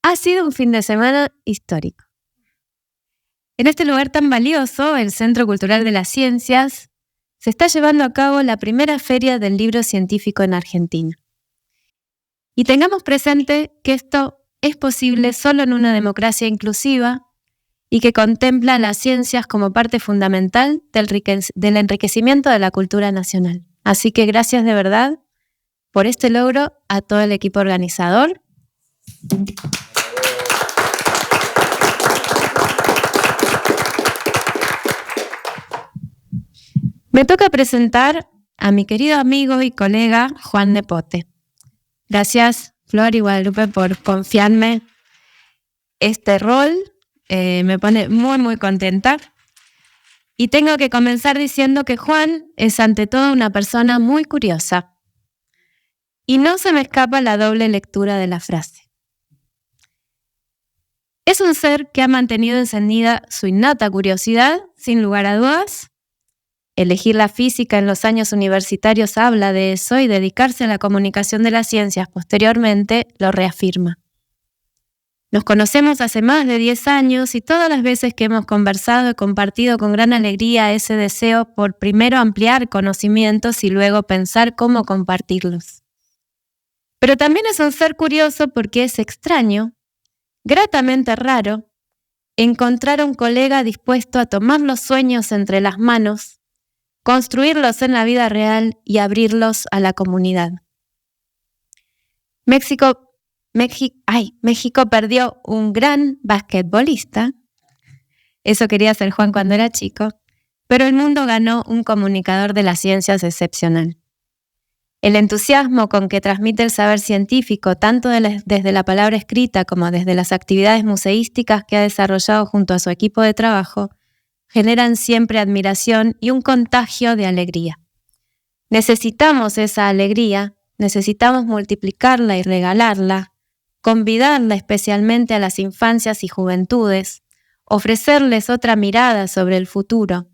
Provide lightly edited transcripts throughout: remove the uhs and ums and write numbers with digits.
Ha sido un fin de semana histórico. En este lugar tan valioso, el Centro Cultural de las Ciencias, se está llevando a cabo la primera feria del libro científico en Argentina. Y tengamos presente que esto es posible solo en una democracia inclusiva y que contempla las ciencias como parte fundamental del enriquecimiento de la cultura nacional. Así que gracias de verdad por este logro a todo el equipo organizador. Me toca presentar a mi querido amigo y colega Juan Nepote. Gracias, Flor y Guadalupe, por confiarme este rol. Me pone muy, muy contenta. Y tengo que comenzar diciendo que Juan es ante todo una persona muy curiosa. Y no se me escapa la doble lectura de la frase. Es un ser que ha mantenido encendida su innata curiosidad, sin lugar a dudas. Elegir la física en los años universitarios habla de eso y dedicarse a la comunicación de las ciencias posteriormente lo reafirma. Nos conocemos hace más de 10 años y todas las veces que hemos conversado he compartido con gran alegría ese deseo por primero ampliar conocimientos y luego pensar cómo compartirlos. Pero también es un ser curioso porque es extraño, gratamente raro, encontrar a un colega dispuesto a tomar los sueños entre las manos, construirlos en la vida real y abrirlos a la comunidad. México perdió un gran basquetbolista, eso quería ser Juan cuando era chico, pero el mundo ganó un comunicador de las ciencias excepcional. El entusiasmo con que transmite el saber científico, tanto desde la palabra escrita como desde las actividades museísticas que ha desarrollado junto a su equipo de trabajo, generan siempre admiración y un contagio de alegría. Necesitamos esa alegría, necesitamos multiplicarla y regalarla, convidarla especialmente a las infancias y juventudes, ofrecerles otra mirada sobre el futuro,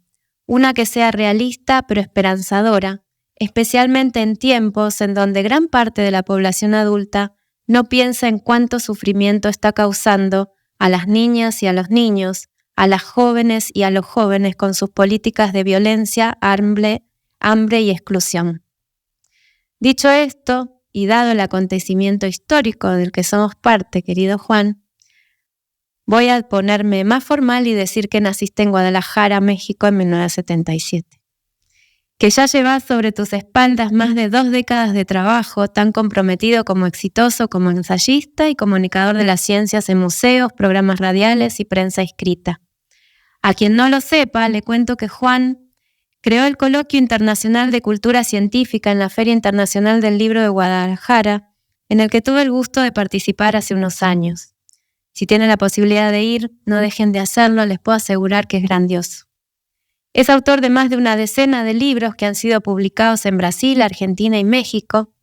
una que sea realista pero esperanzadora, especialmente en tiempos en donde gran parte de la población adulta no piensa en cuánto sufrimiento está causando a las niñas y a los niños, a las jóvenes y a los jóvenes con sus políticas de violencia, hambre y exclusión. Dicho esto, y dado el acontecimiento histórico del que somos parte, querido Juan, voy a ponerme más formal y decir que naciste en Guadalajara, México, en 1977. Que ya llevas sobre tus espaldas más de 2 décadas de trabajo, tan comprometido como exitoso como ensayista y comunicador de las ciencias en museos, programas radiales y prensa escrita. A quien no lo sepa, le cuento que Juan creó el Coloquio Internacional de Cultura Científica en la Feria Internacional del Libro de Guadalajara, en el que tuve el gusto de participar hace unos años. Si tienen la posibilidad de ir, no dejen de hacerlo, les puedo asegurar que es grandioso. Es autor de más de una decena de libros que han sido publicados en Brasil, Argentina y México.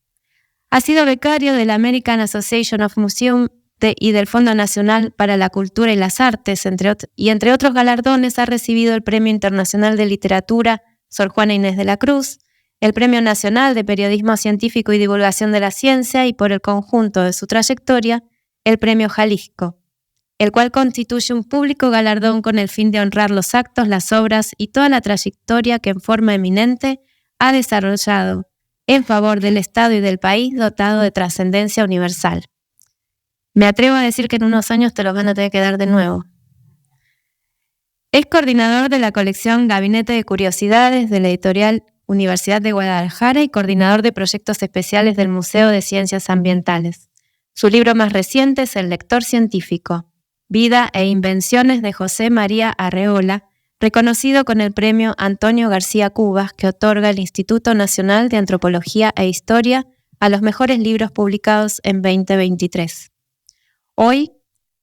Ha sido becario de la American Association of Museums y del Fondo Nacional para la Cultura y las Artes, entre otros galardones ha recibido el Premio Internacional de Literatura Sor Juana Inés de la Cruz, el Premio Nacional de Periodismo Científico y Divulgación de la Ciencia y por el conjunto de su trayectoria, el Premio Jalisco, el cual constituye un público galardón con el fin de honrar los actos, las obras y toda la trayectoria que en forma eminente ha desarrollado en favor del Estado y del país dotado de trascendencia universal. Me atrevo a decir que en unos años te lo van a tener que dar de nuevo. Es coordinador de la colección Gabinete de Curiosidades de la editorial Universidad de Guadalajara y coordinador de proyectos especiales del Museo de Ciencias Ambientales. Su libro más reciente es El lector científico, Vida e invenciones de José María Arreola, reconocido con el premio Antonio García Cubas que otorga el Instituto Nacional de Antropología e Historia a los mejores libros publicados en 2023. Hoy,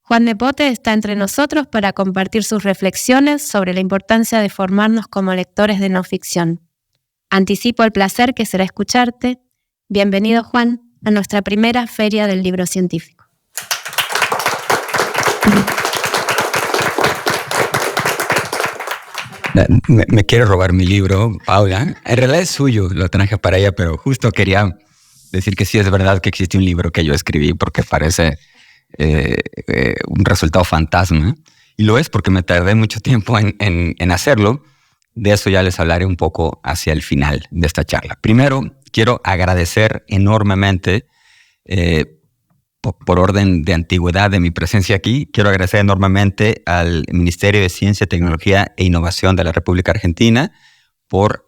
Juan Nepote está entre nosotros para compartir sus reflexiones sobre la importancia de formarnos como lectores de no ficción. Anticipo el placer que será escucharte. Bienvenido, Juan, a nuestra primera Feria del Libro Científico. Me quiere robar mi libro, Paula. En realidad es suyo, lo traje para ella, pero justo quería decir que sí es verdad que existe un libro que yo escribí porque parece un resultado fantasma. Y lo es porque me tardé mucho tiempo en hacerlo. De eso ya les hablaré un poco hacia el final de esta charla. Primero, quiero agradecer enormemente, por orden de antigüedad de mi presencia aquí, quiero agradecer enormemente al Ministerio de Ciencia, Tecnología e Innovación de la República Argentina por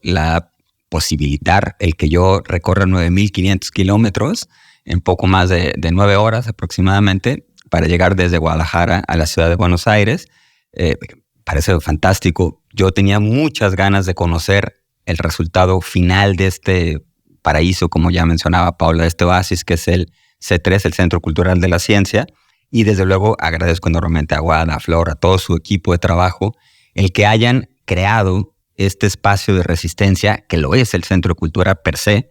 posibilitar el que yo recorra 9.500 kilómetros en poco más de 9 horas aproximadamente para llegar desde Guadalajara a la ciudad de Buenos Aires. Parece fantástico. Yo tenía muchas ganas de conocer el resultado final de este paraíso, como ya mencionaba Paula, de este oasis, que es el C3, el Centro Cultural de la Ciencia. Y desde luego agradezco enormemente a Guada, a Flor, a todo su equipo de trabajo, el que hayan creado este espacio de resistencia, que lo es el Centro de Cultura per se,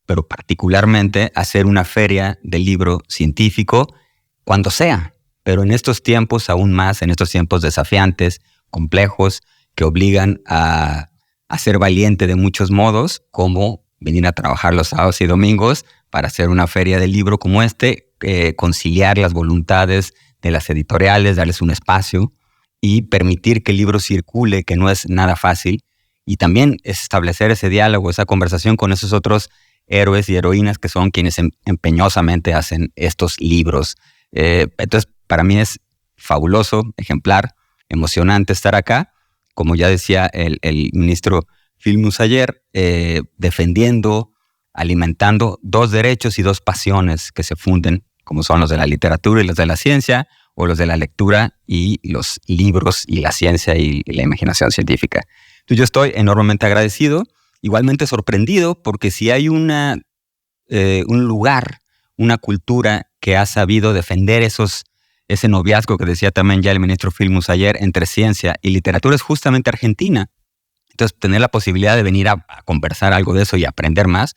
pero particularmente hacer una feria del libro científico cuando sea. Pero en estos tiempos, aún más, en estos tiempos desafiantes, complejos, que obligan a ser valiente de muchos modos, como venir a trabajar los sábados y domingos para hacer una feria del libro como conciliar las voluntades de las editoriales, darles un espacio y permitir que el libro circule, que no es nada fácil, y también establecer ese diálogo, esa conversación con esos otros héroes y heroínas que son quienes empeñosamente hacen estos libros. Entonces, para mí es fabuloso, ejemplar, emocionante estar acá. Como ya decía el ministro Filmus ayer, defendiendo, alimentando 2 derechos y 2 pasiones que se funden, como son los de la literatura y los de la ciencia, o los de la lectura y los libros y la ciencia y la imaginación científica. Entonces yo estoy enormemente agradecido, igualmente sorprendido, porque si hay un lugar, una cultura que ha sabido defender ese noviazgo que decía también ya el ministro Filmus ayer entre ciencia y literatura, es justamente Argentina. Entonces, tener la posibilidad de venir a conversar algo de eso y aprender más,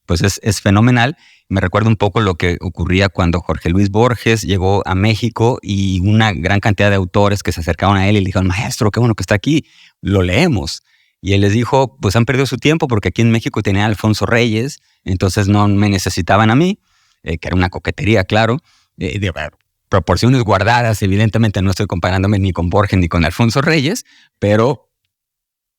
pues es fenomenal. Me recuerda un poco lo que ocurría cuando Jorge Luis Borges llegó a México y una gran cantidad de autores que se acercaban a él y le dijeron, maestro, qué bueno que está aquí, lo leemos. Y él les dijo, pues han perdido su tiempo porque aquí en México tenía a Alfonso Reyes, entonces no me necesitaban a mí, que era una coquetería, claro, de proporciones guardadas. Evidentemente no estoy comparándome ni con Borges ni con Alfonso Reyes, pero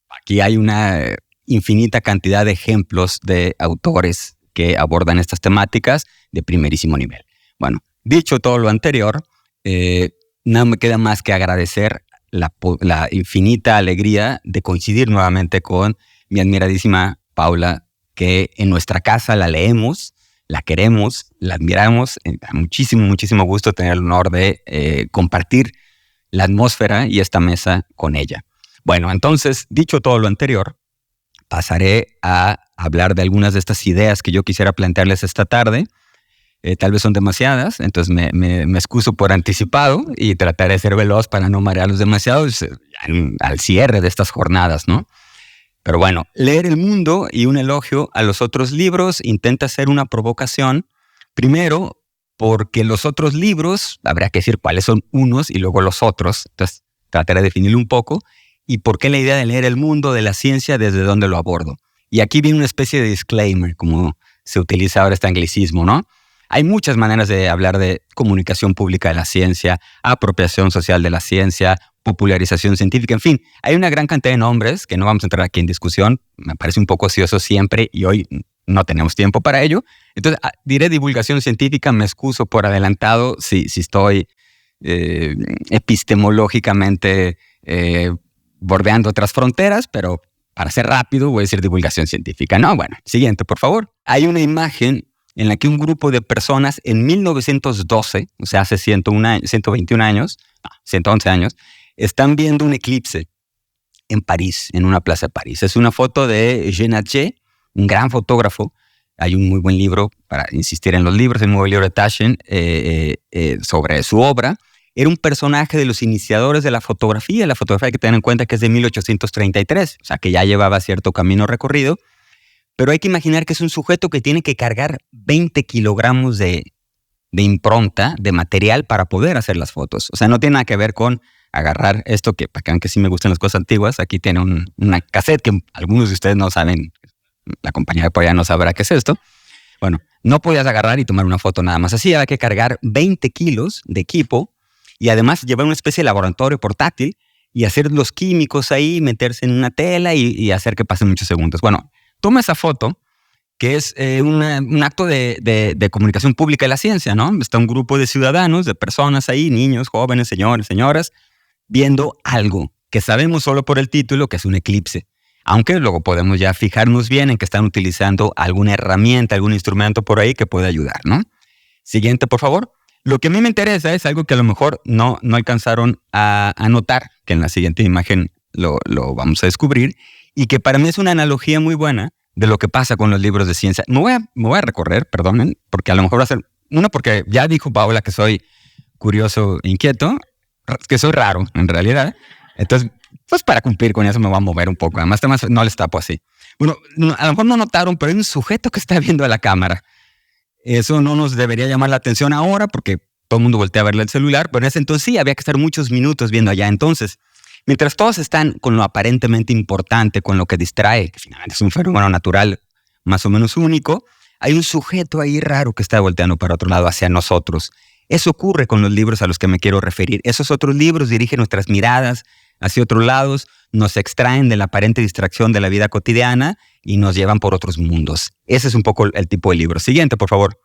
aquí hay una infinita cantidad de ejemplos de autores que abordan estas temáticas de primerísimo nivel. Bueno, dicho todo lo anterior, no me queda más que agradecer la infinita alegría de coincidir nuevamente con mi admiradísima Paula, que en nuestra casa la leemos, la queremos, la admiramos. Da muchísimo gusto tener el honor de compartir la atmósfera y esta mesa con ella. Bueno, entonces, dicho todo lo anterior, pasaré a hablar de algunas de estas ideas que yo quisiera plantearles esta tarde. Tal vez son demasiadas, entonces me excuso por anticipado y trataré de ser veloz para no marearlos demasiado al cierre de estas jornadas, ¿no? Pero bueno, leer el mundo y un elogio a los otros libros intenta ser una provocación. Primero, porque los otros libros, habría que decir cuáles son unos y luego los otros. Entonces, trataré de definirlo un poco. ¿Y por qué la idea de leer el mundo de la ciencia, desde dónde lo abordo? Y aquí viene una especie de disclaimer, como se utiliza ahora este anglicismo, ¿no? Hay muchas maneras de hablar de comunicación pública de la ciencia, apropiación social de la ciencia, popularización científica, en fin. Hay una gran cantidad de nombres que no vamos a entrar aquí en discusión. Me parece un poco ocioso siempre y hoy no tenemos tiempo para ello. Entonces, diré divulgación científica, me excuso por adelantado si estoy epistemológicamente bordeando otras fronteras, pero para ser rápido voy a decir divulgación científica. No, bueno, siguiente, por favor. Hay una imagen en la que un grupo de personas en 1912, o sea, hace 111 años, están viendo un eclipse en París, en una plaza de París. Es una foto de Jean Natchez, un gran fotógrafo. Hay un muy buen libro, para insistir en los libros, el nuevo libro de Taschen sobre su obra. Era un personaje de los iniciadores de la fotografía. La fotografía hay que tener en cuenta que es de 1833, o sea que ya llevaba cierto camino recorrido. Pero hay que imaginar que es un sujeto que tiene que cargar 20 kilogramos de impronta, de material para poder hacer las fotos. O sea, no tiene nada que ver con agarrar esto que, para que vean que sí me gustan las cosas antiguas, aquí tiene una cassette que algunos de ustedes no saben, la compañía de por allá no sabrá qué es esto. Bueno, No podías agarrar y tomar una foto nada más así. Había que cargar 20 kilos de equipo y además llevar una especie de laboratorio portátil y hacer los químicos ahí, meterse en una tela y hacer que pasen muchos segundos. Bueno, toma esa foto, que es un acto de comunicación pública de la ciencia, ¿no? Está un grupo de ciudadanos, de personas ahí, niños, jóvenes, señores, señoras, viendo algo que sabemos solo por el título que es un eclipse. Aunque luego podemos ya fijarnos bien en que están utilizando alguna herramienta, algún instrumento por ahí que puede ayudar, ¿no? Siguiente, por favor. Lo que a mí me interesa es algo que a lo mejor no alcanzaron a notar, que en la siguiente imagen lo vamos a descubrir, y que para mí es una analogía muy buena de lo que pasa con los libros de ciencia. Me voy a recorrer, perdonen, porque a lo mejor va a ser... Uno, porque ya dijo Paola que soy curioso e inquieto, que soy raro, en realidad. Entonces, pues para cumplir con eso me voy a mover un poco. Además, no les tapo así. Bueno, a lo mejor no notaron, pero hay un sujeto que está viendo a la cámara. Eso no nos debería llamar la atención ahora porque todo el mundo voltea a verle el celular, pero en ese entonces sí, había que estar muchos minutos viendo allá. Entonces, mientras todos están con lo aparentemente importante, con lo que distrae, que finalmente es un fenómeno natural más o menos único, hay un sujeto ahí raro que está volteando para otro lado, hacia nosotros. Eso ocurre con los libros a los que me quiero referir. Esos otros libros dirigen nuestras miradas hacia otros lados, nos extraen de la aparente distracción de la vida cotidiana y nos llevan por otros mundos. Ese es un poco el tipo de libro. Siguiente, por favor.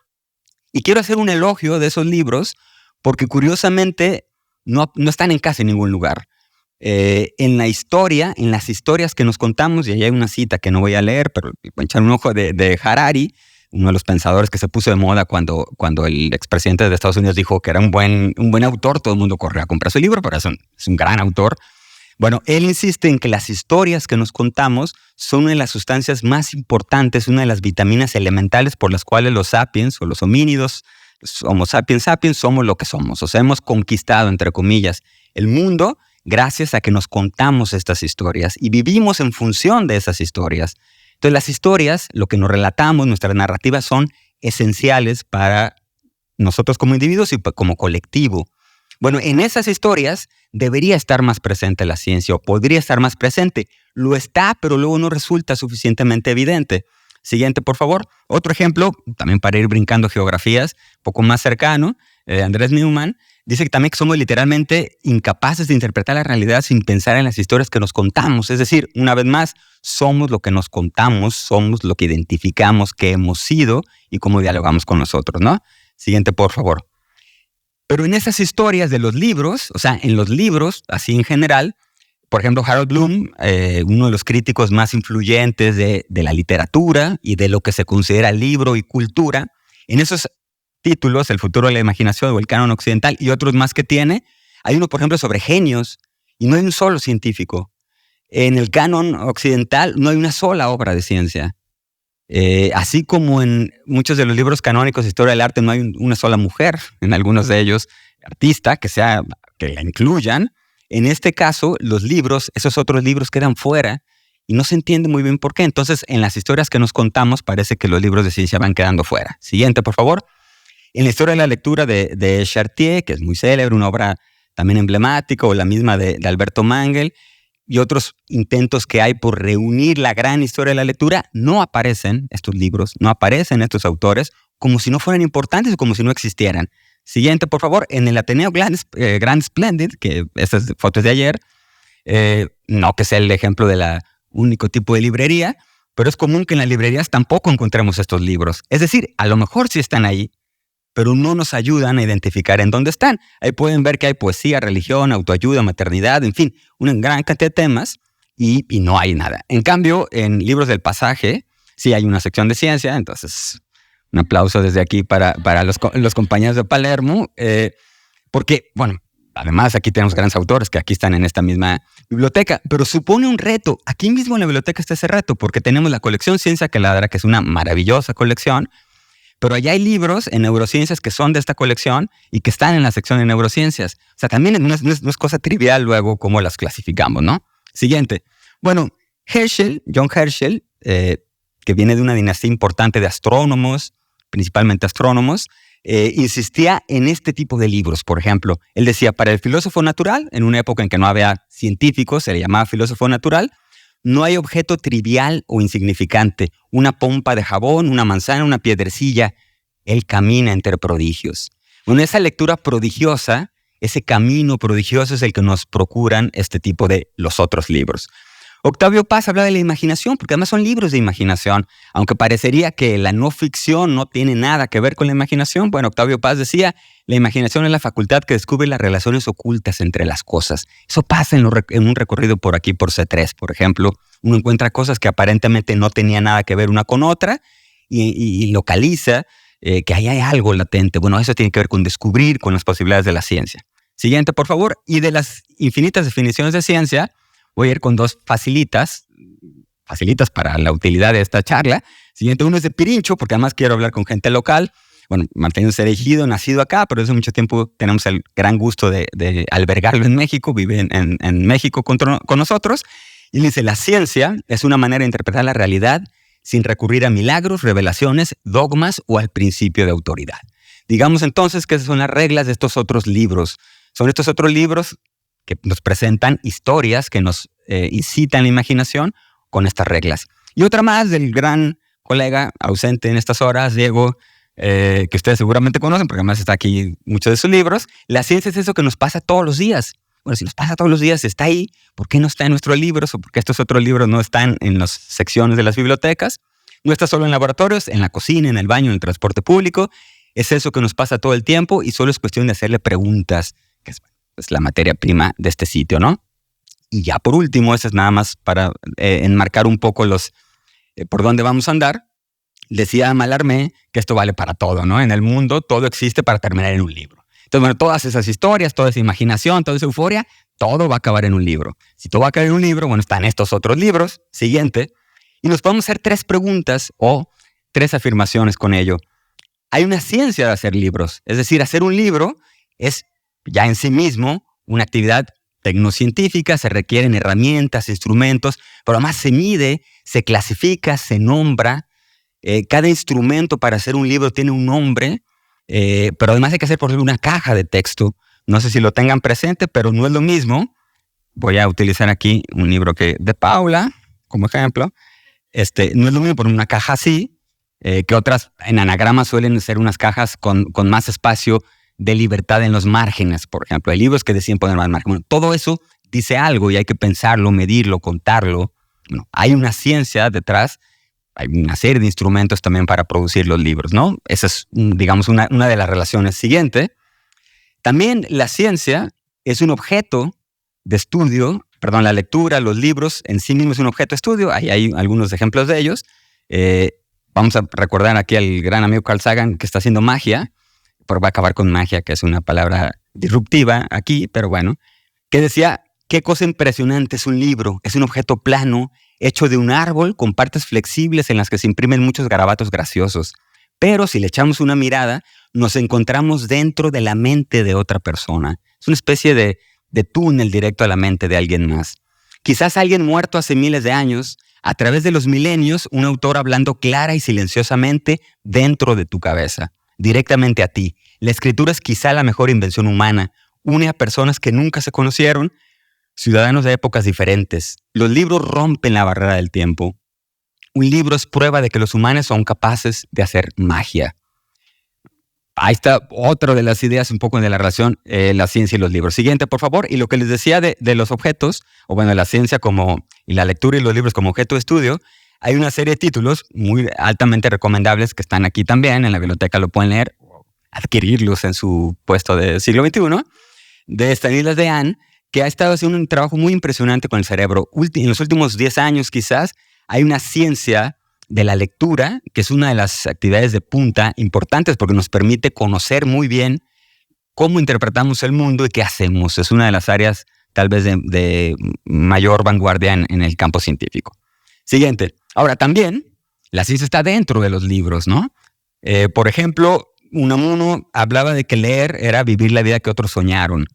Y quiero hacer un elogio de esos libros porque curiosamente no están en casi ningún lugar. En la historia, en las historias que nos contamos, y ahí hay una cita que no voy a leer, pero voy a echar un ojo de Harari, uno de los pensadores que se puso de moda cuando el expresidente de Estados Unidos dijo que era un buen autor, todo el mundo corrió a comprar su libro, pero es un gran autor. Bueno, él insiste en que las historias que nos contamos son una de las sustancias más importantes, una de las vitaminas elementales por las cuales los sapiens o los homínidos, los Homo sapiens sapiens, somos lo que somos. O sea, hemos conquistado, entre comillas, el mundo gracias a que nos contamos estas historias y vivimos en función de esas historias. Entonces, las historias, lo que nos relatamos, nuestras narrativas son esenciales para nosotros como individuos y como colectivo. Bueno, en esas historias debería estar más presente la ciencia o podría estar más presente. Lo está, pero luego no resulta suficientemente evidente. Siguiente, por favor. Otro ejemplo, también para ir brincando geografías, un poco más cercano, Andrés Newman dice que también somos literalmente incapaces de interpretar la realidad sin pensar en las historias que nos contamos. Es decir, una vez más, somos lo que nos contamos, somos lo que identificamos que hemos sido y cómo dialogamos con nosotros, ¿no? Siguiente, por favor. Pero en esas historias de los libros, o sea, en los libros, así en general, por ejemplo, Harold Bloom, uno de los críticos más influyentes de la literatura y de lo que se considera libro y cultura, en esos títulos, El futuro de la imaginación o El canon occidental y otros más que tiene, hay uno, por ejemplo, sobre genios y no hay un solo científico. En el canon occidental no hay una sola obra de ciencia. Así como en muchos de los libros canónicos de historia del arte no hay una sola mujer, en algunos de ellos, artista, que la incluyan. En este caso, los libros, esos otros libros quedan fuera y no se entiende muy bien por qué. Entonces, en las historias que nos contamos, parece que los libros de ciencia van quedando fuera. Siguiente, por favor. En la historia de la lectura de Chartier, que es muy célebre, una obra también emblemática, o la misma de Alberto Mangel, y otros intentos que hay por reunir la gran historia de la lectura, no aparecen estos libros, no aparecen estos autores, como si no fueran importantes o como si no existieran. Siguiente, por favor. En el Ateneo Grand Splendid, que estas fotos de ayer, no que sea el ejemplo de la único tipo de librería, pero es común que en las librerías tampoco encontremos estos libros. Es decir, a lo mejor sí están ahí, pero no nos ayudan a identificar en dónde están. Ahí pueden ver que hay poesía, religión, autoayuda, maternidad, en fin, una gran cantidad de temas y no hay nada. En cambio, en libros del pasaje sí hay una sección de ciencia, entonces un aplauso desde aquí para los compañeros de Palermo, porque, bueno, además aquí tenemos grandes autores que aquí están en esta misma biblioteca, pero supone un reto. Aquí mismo en la biblioteca está ese reto, porque tenemos la colección Ciencia que Ladra, que es una maravillosa colección, pero allá hay libros en neurociencias que son de esta colección y que están en la sección de neurociencias. O sea, también no es cosa trivial luego cómo las clasificamos, ¿no? Siguiente. Bueno, John Herschel, que viene de una dinastía importante de astrónomos, principalmente astrónomos, insistía en este tipo de libros. Por ejemplo, él decía, para el filósofo natural, en una época en que no había científicos, se le llamaba filósofo natural, no hay objeto trivial o insignificante, una pompa de jabón, una manzana, una piedrecilla, Él camina entre prodigios. Bueno, esa lectura prodigiosa, ese camino prodigioso es el que nos procuran este tipo de los otros libros. Octavio Paz habla de la imaginación, porque además son libros de imaginación. Aunque parecería que la no ficción no tiene nada que ver con la imaginación, bueno, Octavio Paz decía, la imaginación es la facultad que descubre las relaciones ocultas entre las cosas. Eso pasa en un recorrido por aquí, por C3, por ejemplo. Uno encuentra cosas que aparentemente no tenían nada que ver una con otra y localiza que ahí hay algo latente. Bueno, eso tiene que ver con descubrir, con las posibilidades de la ciencia. Siguiente, por favor. Y de las infinitas definiciones de ciencia, voy a ir con dos facilitas para la utilidad de esta charla. Siguiente, uno es de Pirincho, porque además quiero hablar con gente local. Bueno, Martín es elegido, nacido acá, pero desde mucho tiempo tenemos el gran gusto de albergarlo en México, vive en México con nosotros. Y dice, la ciencia es una manera de interpretar la realidad sin recurrir a milagros, revelaciones, dogmas o al principio de autoridad. Digamos entonces que esas son las reglas de estos otros libros. Son estos otros libros que nos presentan historias que nos incitan la imaginación con estas reglas. Y otra más del gran colega ausente en estas horas, Diego, que ustedes seguramente conocen, porque además está aquí muchos de sus libros. La ciencia es eso que nos pasa todos los días. Bueno, si nos pasa todos los días, está ahí. ¿Por qué no está en nuestros libros? ¿O por qué estos otros libros no están en las secciones de las bibliotecas? No está solo en laboratorios, en la cocina, en el baño, en el transporte público. Es eso que nos pasa todo el tiempo y solo es cuestión de hacerle preguntas, que es la materia prima de este sitio, ¿no? Y ya por último, eso es nada más para enmarcar un poco por dónde vamos a andar. Decía Mallarmé que esto vale para todo, ¿no? En el mundo todo existe para terminar en un libro. Entonces, bueno, todas esas historias, toda esa imaginación, toda esa euforia, todo va a acabar en un libro. Si todo va a acabar en un libro, bueno, están estos otros libros. Siguiente. Y nos podemos hacer 3 preguntas o 3 afirmaciones con ello. Hay una ciencia de hacer libros. Es decir, hacer un libro es ya en sí mismo una actividad tecnocientífica, se requieren herramientas, instrumentos, pero además se mide, se clasifica, se nombra. Cada instrumento para hacer un libro tiene un nombre, pero además hay que hacer, por ejemplo, una caja de texto. No sé si lo tengan presente, pero no es lo mismo. Voy a utilizar aquí un libro de Paula, como ejemplo. No es lo mismo poner una caja así, que otras en anagrama suelen ser unas cajas con más espacio de libertad en los márgenes, por ejemplo. Hay libros que deciden poner más márgenes. Bueno, todo eso dice algo y hay que pensarlo, medirlo, contarlo. Bueno, hay una ciencia detrás. Hay una serie de instrumentos también para producir los libros, ¿no? Esa es, digamos, una de las relaciones. Siguiente. También la ciencia es un objeto de estudio. Perdón, la lectura, los libros en sí mismos es un objeto de estudio. Ahí hay algunos ejemplos de ellos. Vamos a recordar aquí al gran amigo Carl Sagan que está haciendo magia. Pero va a acabar con magia, que es una palabra disruptiva aquí, pero bueno. Que decía, qué cosa impresionante es un libro. Es un objeto plano, hecho de un árbol con partes flexibles en las que se imprimen muchos garabatos graciosos. Pero si le echamos una mirada, nos encontramos dentro de la mente de otra persona. Es una especie de túnel directo a la mente de alguien más. Quizás alguien muerto hace miles de años, a través de los milenios, un autor hablando clara y silenciosamente dentro de tu cabeza, directamente a ti. La escritura es quizá la mejor invención humana. Une a personas que nunca se conocieron, ciudadanos de épocas diferentes. Los libros rompen la barrera del tiempo. Un libro es prueba de que los humanos son capaces de hacer magia. Ahí está otra de las ideas un poco de la relación, la ciencia y los libros. Siguiente, por favor. Y lo que les decía de los objetos, o bueno, la ciencia y la lectura y los libros como objeto de estudio, hay una serie de títulos muy altamente recomendables que están aquí también, en la biblioteca lo pueden leer, adquirirlos en su puesto de siglo XXI, de Stanislas Dehaene, que ha estado haciendo un trabajo muy impresionante con el cerebro. En los últimos 10 años quizás hay una ciencia de la lectura, que es una de las actividades de punta importantes porque nos permite conocer muy bien cómo interpretamos el mundo y qué hacemos. Es una de las áreas tal vez de mayor vanguardia en el campo científico. Siguiente. Ahora también la ciencia está dentro de los libros, ¿no? Por ejemplo, Unamuno hablaba de que leer era vivir la vida que otros soñaron.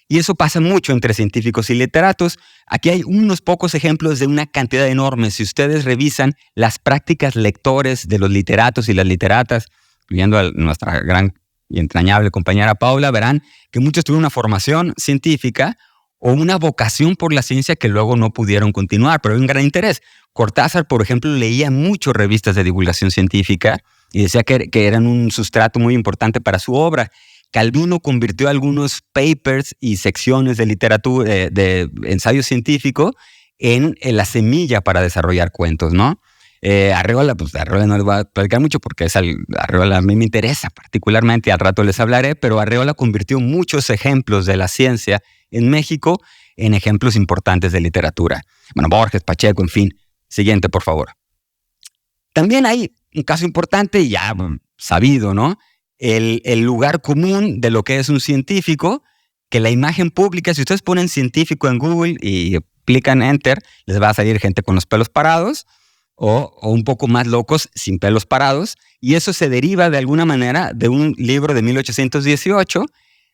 Y eso pasa mucho entre científicos y literatos. Aquí hay unos pocos ejemplos de una cantidad enorme. Si ustedes revisan las prácticas lectores de los literatos y las literatas, incluyendo a nuestra gran y entrañable compañera Paula, verán que muchos tuvieron una formación científica o una vocación por la ciencia que luego no pudieron continuar, pero hay un gran interés. Cortázar, por ejemplo, leía mucho revistas de divulgación científica y decía que eran un sustrato muy importante para su obra. Calvino convirtió algunos papers y secciones de literatura, de ensayo científico, en la semilla para desarrollar cuentos, ¿no? Arreola, pues Arreola no les voy a platicar mucho porque Arreola a mí me interesa particularmente y al rato les hablaré, pero Arreola convirtió muchos ejemplos de la ciencia en México en ejemplos importantes de literatura. Bueno, Borges, Pacheco, en fin. Siguiente, por favor. También hay un caso importante ya sabido, ¿no? El lugar común de lo que es un científico, que la imagen pública, si ustedes ponen científico en Google y aplican Enter, les va a salir gente con los pelos parados o un poco más locos sin pelos parados, y eso se deriva de alguna manera de un libro de 1818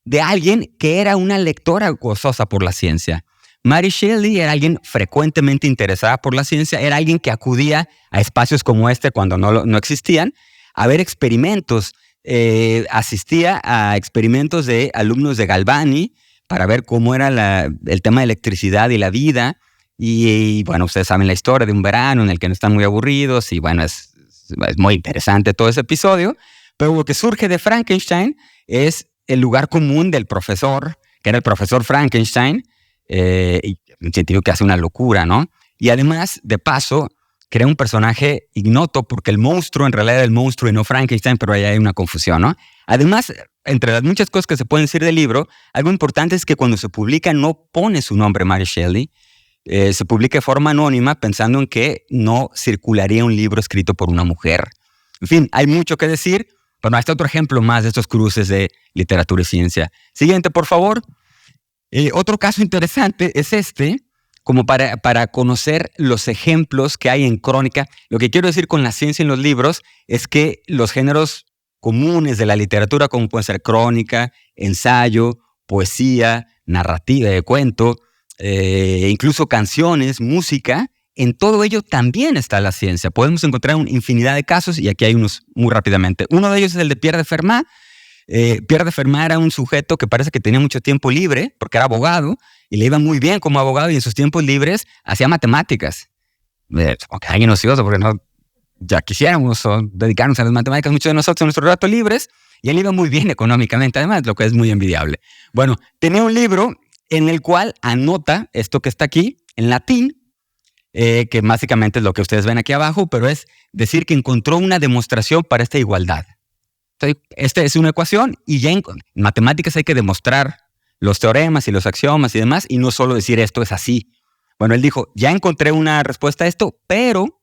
de alguien que era una lectora gozosa por la ciencia. Mary Shelley era alguien frecuentemente interesada por la ciencia, era alguien que acudía a espacios como este cuando no existían, a ver experimentos. Asistía a experimentos de alumnos de Galvani para ver cómo era el tema de electricidad y la vida. Y bueno, ustedes saben la historia de un verano en el que no están muy aburridos y bueno, es muy interesante todo ese episodio. Pero lo que surge de Frankenstein es el lugar común del profesor, que era el profesor Frankenstein, y un científico que hace una locura, ¿no? Y además, de paso, crea un personaje ignoto porque el monstruo en realidad era el monstruo y no Frankenstein, pero ahí hay una confusión, ¿no? Además, entre las muchas cosas que se pueden decir del libro, algo importante es que cuando se publica no pone su nombre Mary Shelley, se publica de forma anónima pensando en que no circularía un libro escrito por una mujer. En fin, hay mucho que decir, pero ahí está otro ejemplo más de estos cruces de literatura y ciencia. Siguiente, por favor. Otro caso interesante es como para conocer los ejemplos que hay en crónica. Lo que quiero decir con la ciencia en los libros es que los géneros comunes de la literatura, como pueden ser crónica, ensayo, poesía, narrativa de cuento, incluso canciones, música, en todo ello también está la ciencia. Podemos encontrar una infinidad de casos y aquí hay unos muy rápidamente. Uno de ellos es el de Pierre de Fermat. Pierre de Fermat era un sujeto que parece que tenía mucho tiempo libre porque era abogado y le iba muy bien como abogado y en sus tiempos libres hacía matemáticas. Aunque alguien ocioso porque no, ya quisiéramos dedicarnos a las matemáticas muchos de nosotros en nuestros ratos libres y él iba muy bien económicamente además, lo que es muy envidiable. Bueno, tenía un libro en el cual anota esto que está aquí en latín, que básicamente es lo que ustedes ven aquí abajo, pero es decir que encontró una demostración para esta igualdad. Entonces, esta es una ecuación y ya en matemáticas hay que demostrar los teoremas y los axiomas y demás, y no solo decir esto es así. Bueno, él dijo, ya encontré una respuesta a esto, pero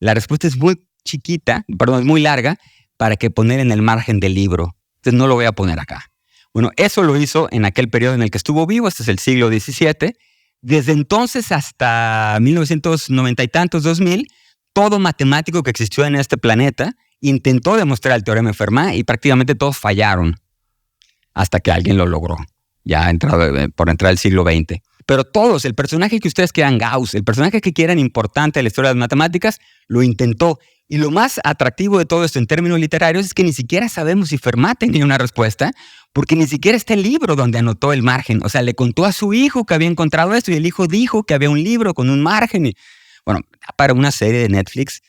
la respuesta es muy es muy larga para que poner en el margen del libro. Entonces no lo voy a poner acá. Bueno, eso lo hizo en aquel periodo en el que estuvo vivo, este es el siglo XVII. Desde entonces hasta 1990 y tantos, 2000, todo matemático que existió en este planeta intentó demostrar el teorema de Fermat y prácticamente todos fallaron hasta que alguien lo logró, ya por entrar el siglo XX. Pero todos, el personaje que ustedes quieran, Gauss, el personaje que quieran importante en la historia de las matemáticas, lo intentó. Y lo más atractivo de todo esto en términos literarios es que ni siquiera sabemos si Fermat tenía una respuesta, porque ni siquiera está el libro donde anotó el margen. O sea, le contó a su hijo que había encontrado esto y el hijo dijo que había un libro con un margen. Y, bueno, para una serie de Netflix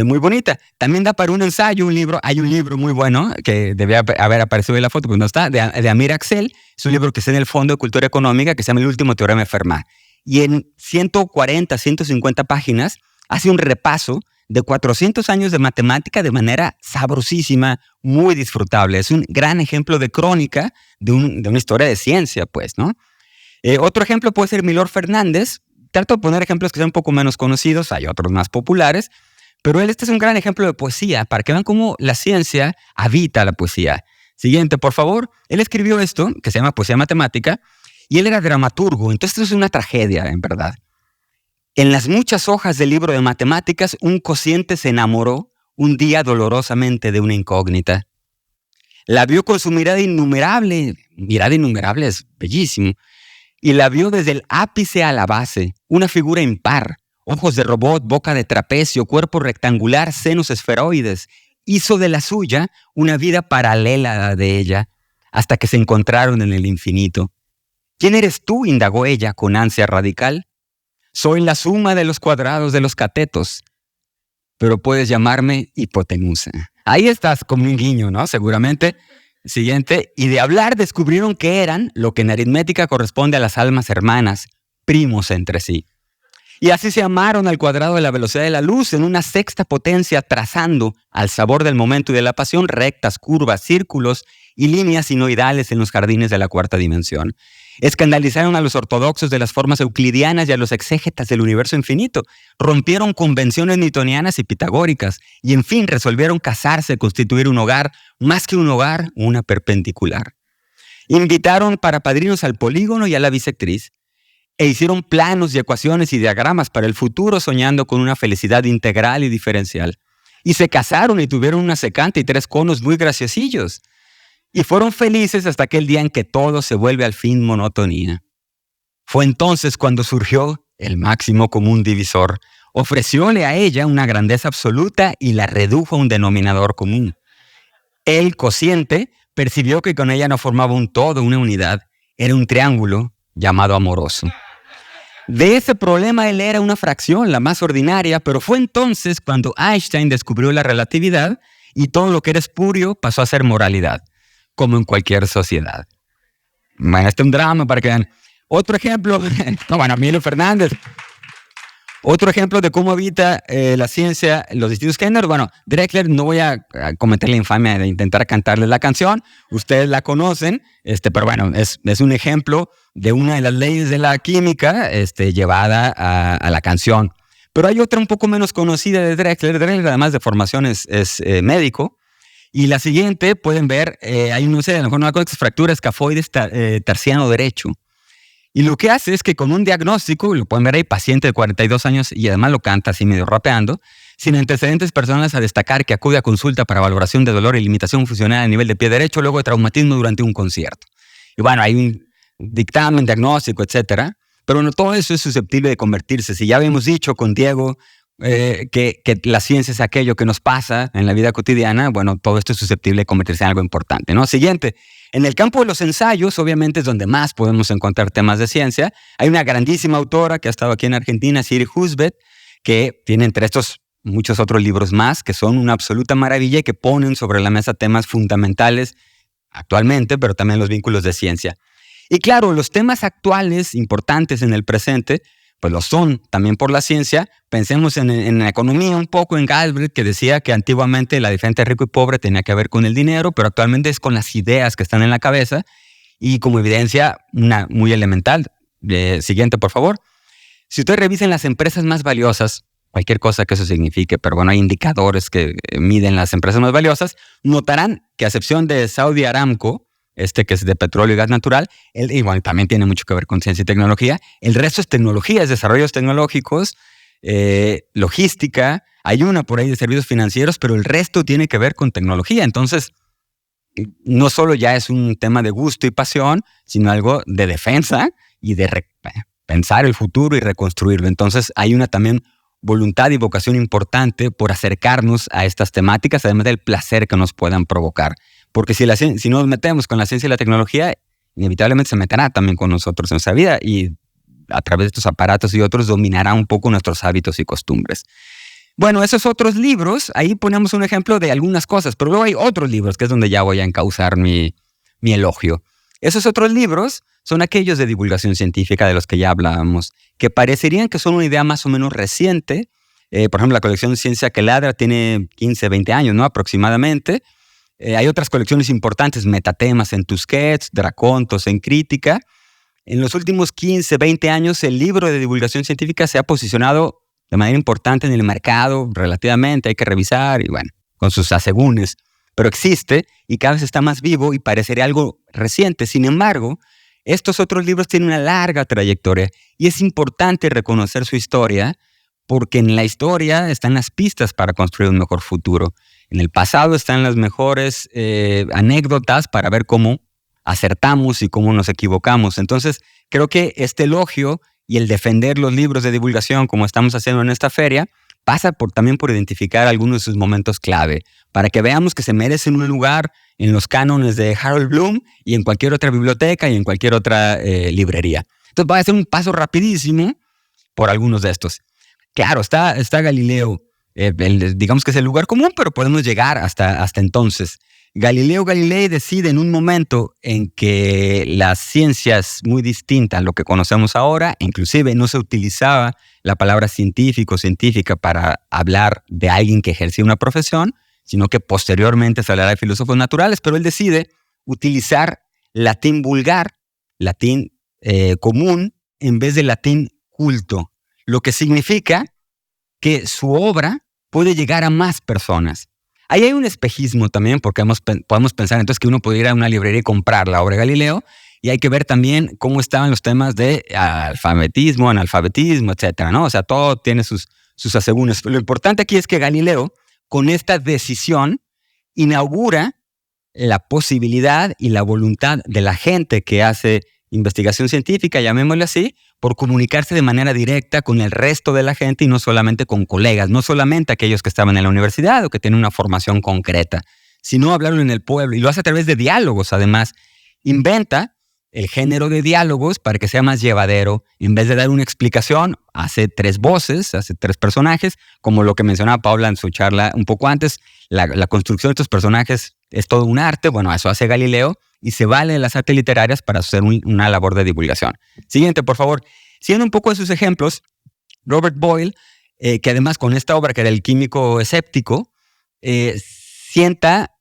muy bonita. También da para un ensayo, un libro. Hay un libro muy bueno que debía haber aparecido en la foto, pero no está, de Amir Axel. Es un libro que está en el Fondo de Cultura Económica que se llama El último teorema de Fermat. Y en 140, 150 páginas hace un repaso de 400 años de matemática de manera sabrosísima, muy disfrutable. Es un gran ejemplo de crónica de una historia de ciencia, pues, ¿no? Otro ejemplo puede ser Milor Fernández. Trato de poner ejemplos que sean un poco menos conocidos, hay otros más populares, pero este es un gran ejemplo de poesía, para que vean cómo la ciencia habita la poesía. Siguiente, por favor. Él escribió esto, que se llama Poesía Matemática, y él era dramaturgo, entonces esto es una tragedia, en verdad. En las muchas hojas del libro de matemáticas, un cociente se enamoró un día dolorosamente de una incógnita. La vio con su mirada innumerable es bellísimo, y la vio desde el ápice a la base, una figura impar, ojos de robot, boca de trapecio, cuerpo rectangular, senos esferoides. Hizo de la suya una vida paralela a la de ella, hasta que se encontraron en el infinito. ¿Quién eres tú?, indagó ella con ansia radical. Soy la suma de los cuadrados de los catetos, pero puedes llamarme hipotenusa. Ahí estás como un guiño, ¿no? Seguramente. Siguiente. Y de hablar descubrieron que eran lo que en aritmética corresponde a las almas hermanas, primos entre sí. Y así se amaron al cuadrado de la velocidad de la luz en una sexta potencia, trazando, al sabor del momento y de la pasión, rectas, curvas, círculos y líneas sinoidales en los jardines de la cuarta dimensión. Escandalizaron a los ortodoxos de las formas euclidianas y a los exégetas del universo infinito. Rompieron convenciones newtonianas y pitagóricas. Y en fin, resolvieron casarse, constituir un hogar, más que un hogar, una perpendicular. Invitaron para padrinos al polígono y a la bisectriz. E hicieron planos y ecuaciones y diagramas para el futuro, soñando con una felicidad integral y diferencial. Y se casaron y tuvieron una secante y 3 conos muy graciosillos. Y fueron felices hasta aquel día en que todo se vuelve al fin monotonía. Fue entonces cuando surgió el máximo común divisor. Ofrecióle a ella una grandeza absoluta y la redujo a un denominador común. El cociente percibió que con ella no formaba un todo, una unidad. Era un triángulo llamado amoroso. De ese problema él era una fracción, la más ordinaria, pero fue entonces cuando Einstein descubrió la relatividad y todo lo que era espurio pasó a ser moralidad, como en cualquier sociedad. Bueno, este es un drama para que vean. Otro ejemplo, Emilio Fernández. Otro ejemplo de cómo habita la ciencia los distintos géneros. Bueno, Drexler, no voy a cometer la infamia de intentar cantarles la canción. Ustedes la conocen, pero bueno, es un ejemplo de una de las leyes de la química llevada a la canción. Pero hay otra un poco menos conocida de Drexler. Drexler, además de formación, es médico. Y la siguiente, pueden ver, hay no sé, a lo mejor una cosa que es fractura escafoides terciano derecho. Y lo que hace es que con un diagnóstico, lo pueden ver ahí, paciente de 42 años, y además lo canta así medio rapeando, sin antecedentes personales a destacar que acude a consulta para valoración de dolor y limitación funcional a nivel de pie derecho, luego de traumatismo durante un concierto. Y bueno, hay un dictamen, diagnóstico, etcétera. Pero bueno, todo eso es susceptible de convertirse. Si ya habíamos dicho con Diego que la ciencia es aquello que nos pasa en la vida cotidiana, bueno, todo esto es susceptible de convertirse en algo importante, ¿no? Siguiente. En el campo de los ensayos, obviamente es donde más podemos encontrar temas de ciencia. Hay una grandísima autora que ha estado aquí en Argentina, Siri Husbeth, que tiene entre estos muchos otros libros más que son una absoluta maravilla y que ponen sobre la mesa temas fundamentales actualmente, pero también los vínculos de ciencia. Y claro, los temas actuales importantes en el presente, pues lo son también por la ciencia. Pensemos en la economía un poco, en Galbraith, que decía que antiguamente la diferencia entre rico y pobre tenía que ver con el dinero, pero actualmente es con las ideas que están en la cabeza. Y como evidencia, una muy elemental. Siguiente, por favor. Si ustedes revisen las empresas más valiosas, cualquier cosa que eso signifique, pero bueno, hay indicadores que miden las empresas más valiosas, notarán que a excepción de Saudi Aramco, que es de petróleo y gas natural, y bueno, también tiene mucho que ver con ciencia y tecnología. El resto es tecnología, es desarrollos tecnológicos, logística, hay una por ahí de servicios financieros, pero el resto tiene que ver con tecnología. Entonces, no solo ya es un tema de gusto y pasión, sino algo de defensa y de pensar el futuro y reconstruirlo. Entonces, hay una también voluntad y vocación importante por acercarnos a estas temáticas, además del placer que nos puedan provocar. Porque si nos metemos con la ciencia y la tecnología, inevitablemente se meterá también con nosotros en nuestra vida y a través de estos aparatos y otros dominará un poco nuestros hábitos y costumbres. Bueno, esos otros libros, ahí ponemos un ejemplo de algunas cosas, pero luego hay otros libros que es donde ya voy a encauzar mi elogio. Esos otros libros son aquellos de divulgación científica de los que ya hablábamos, que parecerían que son una idea más o menos reciente. Por ejemplo, la colección Ciencia que Ladra tiene 15, 20 años, ¿no? Aproximadamente. Hay otras colecciones importantes, Metatemas en Tusquets, Dracontos en Crítica. En los últimos 15, 20 años, el libro de divulgación científica se ha posicionado de manera importante en el mercado, relativamente, hay que revisar, y bueno, con sus asegúnes. Pero existe y cada vez está más vivo y parecería algo reciente. Sin embargo, estos otros libros tienen una larga trayectoria y es importante reconocer su historia porque en la historia están las pistas para construir un mejor futuro. En el pasado están las mejores anécdotas para ver cómo acertamos y cómo nos equivocamos. Entonces, creo que este elogio y el defender los libros de divulgación, como estamos haciendo en esta feria, pasa también por identificar algunos de sus momentos clave, para que veamos que se merecen un lugar en los cánones de Harold Bloom y en cualquier otra biblioteca y en cualquier otra librería. Entonces, voy a hacer un paso rapidísimo por algunos de estos. Claro, está Galileo, digamos que es el lugar común, pero podemos llegar hasta entonces. Galileo Galilei decide en un momento en que la ciencia es muy distinta a lo que conocemos ahora, inclusive no se utilizaba la palabra científico o científica para hablar de alguien que ejercía una profesión, sino que posteriormente se hablará de filósofos naturales, pero él decide utilizar latín vulgar, latín común, en vez de latín culto, lo que significa que su obra puede llegar a más personas. Ahí hay un espejismo también, porque podemos pensar entonces que uno podría ir a una librería y comprar la obra de Galileo, y hay que ver también cómo estaban los temas de alfabetismo, analfabetismo, etcétera, ¿no? O sea, todo tiene sus asegúnes. Lo importante aquí es que Galileo, con esta decisión, inaugura la posibilidad y la voluntad de la gente que hace investigación científica, llamémosle así, por comunicarse de manera directa con el resto de la gente y no solamente con colegas, no solamente aquellos que estaban en la universidad o que tienen una formación concreta, sino hablarlo en el pueblo. Y lo hace a través de diálogos, además. Inventa el género de diálogos para que sea más llevadero. En vez de dar una explicación, hace 3 voces, hace 3 personajes, como lo que mencionaba Paula en su charla un poco antes. La construcción de estos personajes es todo un arte. Bueno, eso hace Galileo y se vale de las artes literarias para hacer una labor de divulgación. Siguiente, por favor. Siguiendo un poco de sus ejemplos, Robert Boyle, que además con esta obra que era El químico escéptico, sienta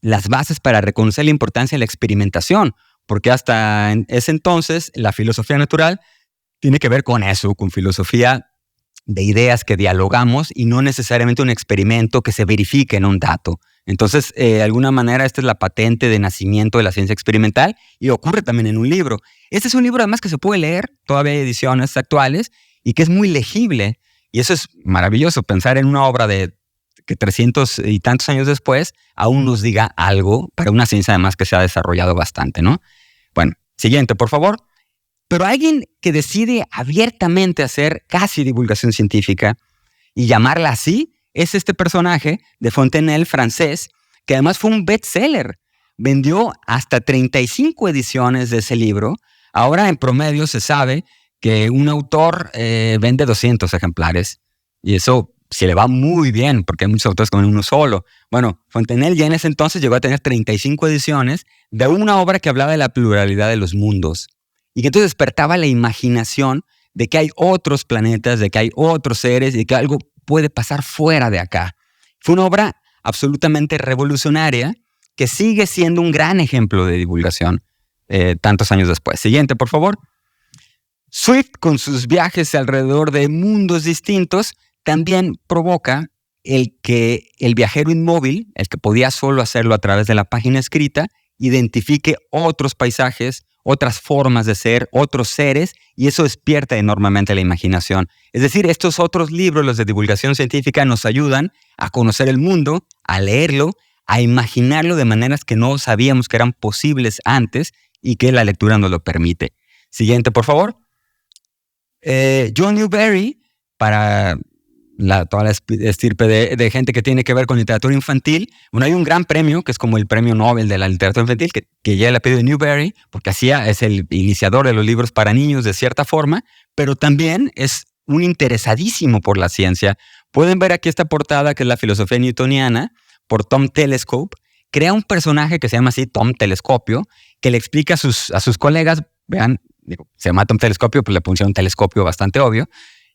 las bases para reconocer la importancia de la experimentación, porque hasta ese entonces la filosofía natural tiene que ver con eso, con filosofía de ideas que dialogamos y no necesariamente un experimento que se verifique en un dato. Entonces, de alguna manera, esta es la patente de nacimiento de la ciencia experimental y ocurre también en un libro. Este es un libro además que se puede leer, todavía hay ediciones actuales, y que es muy legible. Y eso es maravilloso, pensar en una obra de que 300 y tantos años después aún nos diga algo para una ciencia además que se ha desarrollado bastante, ¿no? Bueno, siguiente, por favor. Pero alguien que decide abiertamente hacer casi divulgación científica y llamarla así, es este personaje de Fontenelle, francés, que además fue un bestseller. Vendió hasta 35 ediciones de ese libro. Ahora en promedio se sabe que un autor vende 200 ejemplares. Y eso se le va muy bien, porque hay muchos autores con uno solo. Bueno, Fontenelle ya en ese entonces llegó a tener 35 ediciones de una obra que hablaba de la pluralidad de los mundos. Y que entonces despertaba la imaginación de que hay otros planetas, de que hay otros seres y de que algo puede pasar fuera de acá. Fue una obra absolutamente revolucionaria que sigue siendo un gran ejemplo de divulgación tantos años después. Siguiente, por favor. Swift, con sus viajes alrededor de mundos distintos, también provoca el que el viajero inmóvil, el que podía solo hacerlo a través de la página escrita, identifique otros paisajes, otras formas de ser, otros seres, y eso despierta enormemente la imaginación. Es decir, estos otros libros, los de divulgación científica, nos ayudan a conocer el mundo, a leerlo, a imaginarlo de maneras que no sabíamos que eran posibles antes y que la lectura nos lo permite. Siguiente, por favor. John Newbery, para toda la estirpe de gente que tiene que ver con literatura infantil. Bueno, hay un gran premio, que es como el premio Nobel de la literatura infantil, que ya le ha pedido Newbery, porque es el iniciador de los libros para niños de cierta forma, pero también es un interesadísimo por la ciencia. Pueden ver aquí esta portada, que es la filosofía newtoniana, por Tom Telescope. Crea un personaje que se llama así, Tom Telescopio, que le explica a sus colegas, vean, se llama Tom Telescopio, pues le pusieron un telescopio bastante obvio,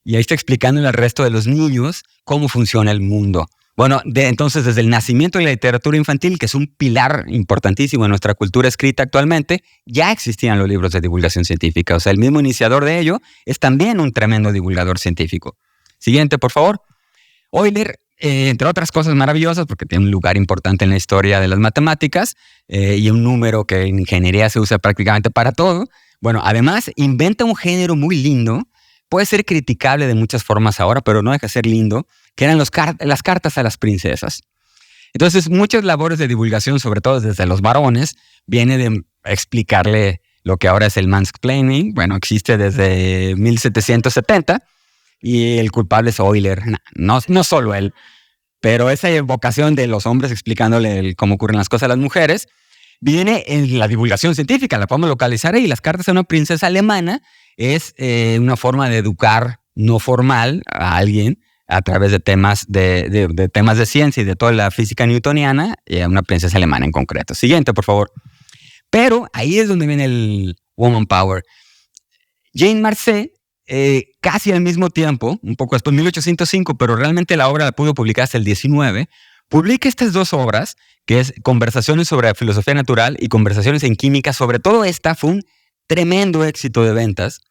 y ahí está explicándole al resto de los niños cómo funciona el mundo. Bueno, entonces desde el nacimiento de la literatura infantil, que es un pilar importantísimo en nuestra cultura escrita actualmente, ya existían los libros de divulgación científica. O sea, el mismo iniciador de ello es también un tremendo divulgador científico. Siguiente, por favor. Euler, entre otras cosas maravillosas, porque tiene un lugar importante en la historia de las matemáticas y un número que en ingeniería se usa prácticamente para todo. Bueno, además inventa un género muy lindo. Puede ser criticable de muchas formas ahora, pero no deja de ser lindo, que eran las cartas a las princesas. Entonces, muchas labores de divulgación, sobre todo desde los varones, viene de explicarle lo que ahora es el mansplaining. Bueno, existe desde 1770 y el culpable es Euler. No solo él, pero esa vocación de los hombres explicándole cómo ocurren las cosas a las mujeres viene en la divulgación científica. La podemos localizar ahí. Las cartas a una princesa alemana es una forma de educar no formal a alguien a través de temas de temas de ciencia y de toda la física newtoniana, y a una princesa alemana en concreto. Siguiente, por favor. Pero ahí es donde viene el woman power. Jane Marcé, casi al mismo tiempo, un poco después, 1805, pero realmente la obra la pudo publicar hasta el 19, publica estas dos obras, que es Conversaciones sobre filosofía natural y Conversaciones en química. Sobre todo esta fue un tremendo éxito de ventas.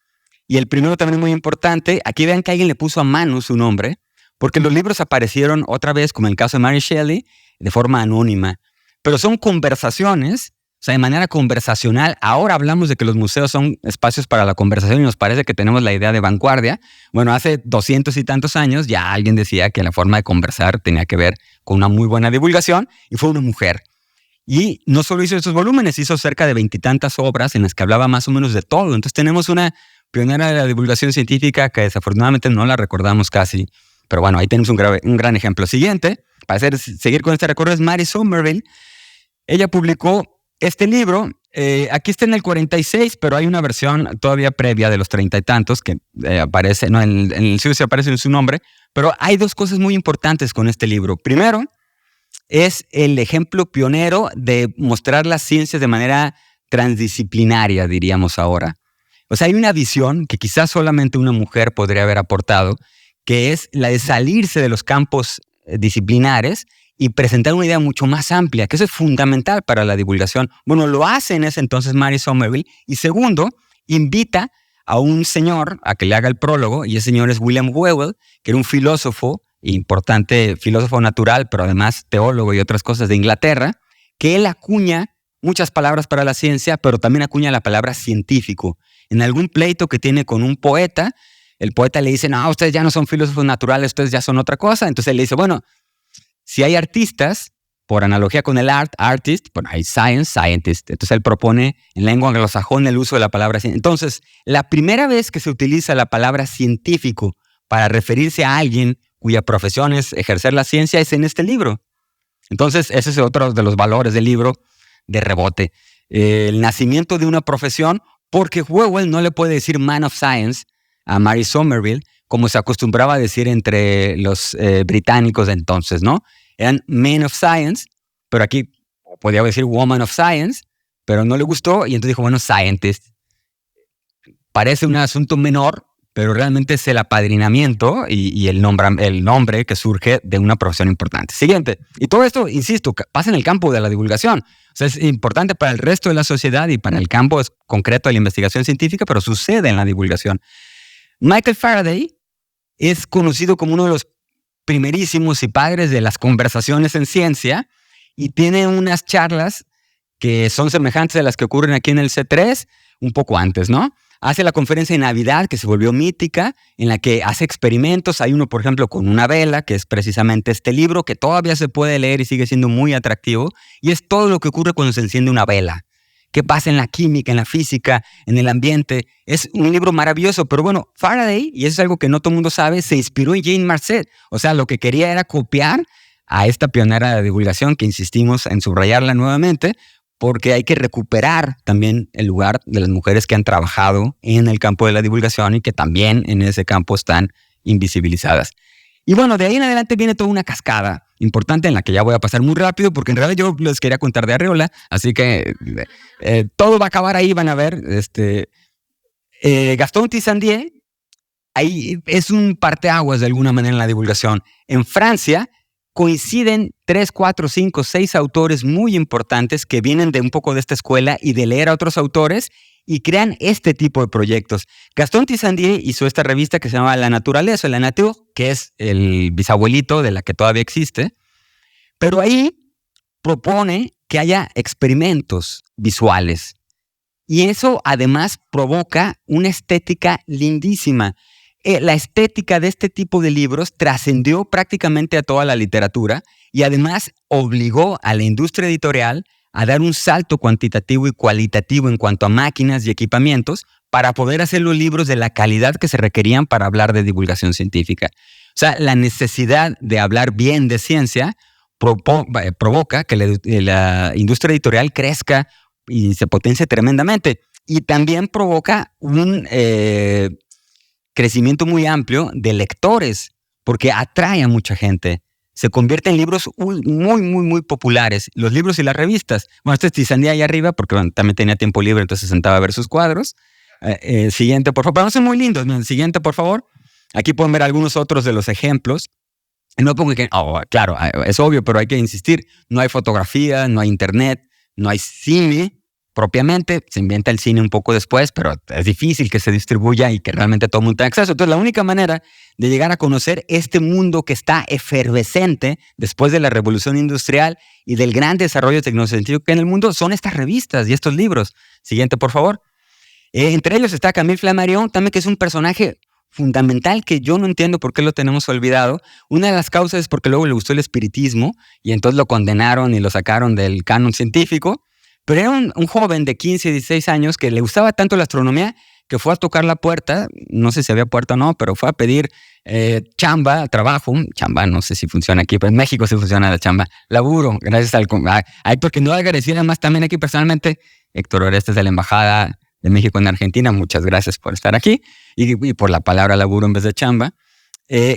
Y el primero también es muy importante. Aquí vean que alguien le puso a mano su nombre, porque los libros aparecieron otra vez, como en el caso de Mary Shelley, de forma anónima. Pero son conversaciones, o sea, de manera conversacional. Ahora hablamos de que los museos son espacios para la conversación y nos parece que tenemos la idea de vanguardia. Bueno, hace 200 y tantos años ya alguien decía que la forma de conversar tenía que ver con una muy buena divulgación, y fue una mujer. Y no solo hizo esos volúmenes, hizo cerca de 20 y tantas obras en las que hablaba más o menos de todo. Entonces tenemos una pionera de la divulgación científica que desafortunadamente no la recordamos casi. Pero bueno, ahí tenemos un gran ejemplo. Siguiente, para seguir con este recorrido, es Mary Somerville. Ella publicó este libro. Aquí está en el 46, pero hay una versión todavía previa de los 30 y tantos que aparece, no, en el sitio se aparece en su nombre. Pero hay dos cosas muy importantes con este libro. Primero, es el ejemplo pionero de mostrar las ciencias de manera transdisciplinaria, diríamos ahora. O sea, hay una visión que quizás solamente una mujer podría haber aportado, que es la de salirse de los campos disciplinares y presentar una idea mucho más amplia, que eso es fundamental para la divulgación. Bueno, lo hace en ese entonces Mary Somerville. Y segundo, invita a un señor a que le haga el prólogo, y ese señor es William Whewell, que era un filósofo, importante filósofo natural, pero además teólogo y otras cosas de Inglaterra, que él acuña muchas palabras para la ciencia, pero también acuña la palabra científico. En algún pleito que tiene con un poeta, el poeta le dice, no, ustedes ya no son filósofos naturales, ustedes ya son otra cosa. Entonces él le dice, bueno, si hay artistas, por analogía con el artist, bueno, hay science, scientist. Entonces él propone en lengua anglosajona el uso de la palabra científico. Entonces, la primera vez que se utiliza la palabra científico para referirse a alguien cuya profesión es ejercer la ciencia es en este libro. Entonces, ese es otro de los valores del libro de rebote. El nacimiento de una profesión, porque Whewell no le puede decir man of science a Mary Somerville, como se acostumbraba a decir entre los británicos de entonces, ¿no? Eran men of science, pero aquí podía decir woman of science, pero no le gustó y entonces dijo, bueno, scientist. Parece un asunto menor, pero realmente es el apadrinamiento y el nombre que surge de una profesión importante. Siguiente. Y todo esto, insisto, pasa en el campo de la divulgación. O sea, es importante para el resto de la sociedad y para el campo concreto de la investigación científica, pero sucede en la divulgación. Michael Faraday es conocido como uno de los primerísimos y padres de las conversaciones en ciencia, y tiene unas charlas que son semejantes a las que ocurren aquí en el C3, un poco antes, ¿no? Hace la conferencia de Navidad, que se volvió mítica, en la que hace experimentos. Hay uno, por ejemplo, con una vela, que es precisamente este libro, que todavía se puede leer y sigue siendo muy atractivo, y es todo lo que ocurre cuando se enciende una vela. ¿Qué pasa en la química, en la física, en el ambiente? Es un libro maravilloso, pero bueno, Faraday, y eso es algo que no todo el mundo sabe, se inspiró en Jane Marcet. O sea, lo que quería era copiar a esta pionera de divulgación, que insistimos en subrayarla nuevamente, porque hay que recuperar también el lugar de las mujeres que han trabajado en el campo de la divulgación y que también en ese campo están invisibilizadas. Y bueno, de ahí en adelante viene toda una cascada importante en la que ya voy a pasar muy rápido, porque en realidad yo les quería contar de Arreola, así que todo va a acabar ahí, van a ver. Gaston Tissandier, ahí es un parteaguas de alguna manera en la divulgación. En Francia coinciden 3, 4, 5, 6 autores muy importantes que vienen de un poco de esta escuela y de leer a otros autores y crean este tipo de proyectos. Gaston Tissandier hizo esta revista que se llama La Naturaleza, La Nature, que es el bisabuelito de la que todavía existe, pero ahí propone que haya experimentos visuales. Y eso además provoca una estética lindísima. La estética de este tipo de libros trascendió prácticamente a toda la literatura y además obligó a la industria editorial a dar un salto cuantitativo y cualitativo en cuanto a máquinas y equipamientos para poder hacer los libros de la calidad que se requerían para hablar de divulgación científica. O sea, la necesidad de hablar bien de ciencia provoca que la industria editorial crezca y se potencie tremendamente. Y también provoca un crecimiento muy amplio de lectores, porque atrae a mucha gente. Se convierte en libros muy populares. Los libros y las revistas. Bueno, este es Tizandía ahí arriba, porque bueno, también tenía tiempo libre, entonces se sentaba a ver sus cuadros. Siguiente, por favor. Pero no son muy lindos. Siguiente, por favor. Aquí pueden ver algunos otros de los ejemplos. No pongo que, claro, es obvio, pero hay que insistir. No hay fotografía, no hay internet, no hay cine propiamente. Se inventa el cine un poco después, pero es difícil que se distribuya y que realmente todo el mundo tenga acceso. Entonces, la única manera de llegar a conocer este mundo que está efervescente después de la revolución industrial y del gran desarrollo tecnocientífico que en el mundo son estas revistas y estos libros. Siguiente, por favor. Entre ellos está Camille Flammarion, también, que es un personaje fundamental que yo no entiendo por qué lo tenemos olvidado. Una de las causas es porque luego le gustó el espiritismo y entonces lo condenaron y lo sacaron del canon científico. Pero era un joven de 15, 16 años que le gustaba tanto la astronomía que fue a tocar la puerta, no sé si había puerta o no, pero fue a pedir chamba, trabajo, chamba, no sé si funciona aquí, pero en México sí funciona la chamba, laburo, gracias a Héctor, que no agradeciera más también aquí personalmente. Héctor Orestes de la Embajada de México en Argentina, muchas gracias por estar aquí y por la palabra laburo en vez de chamba.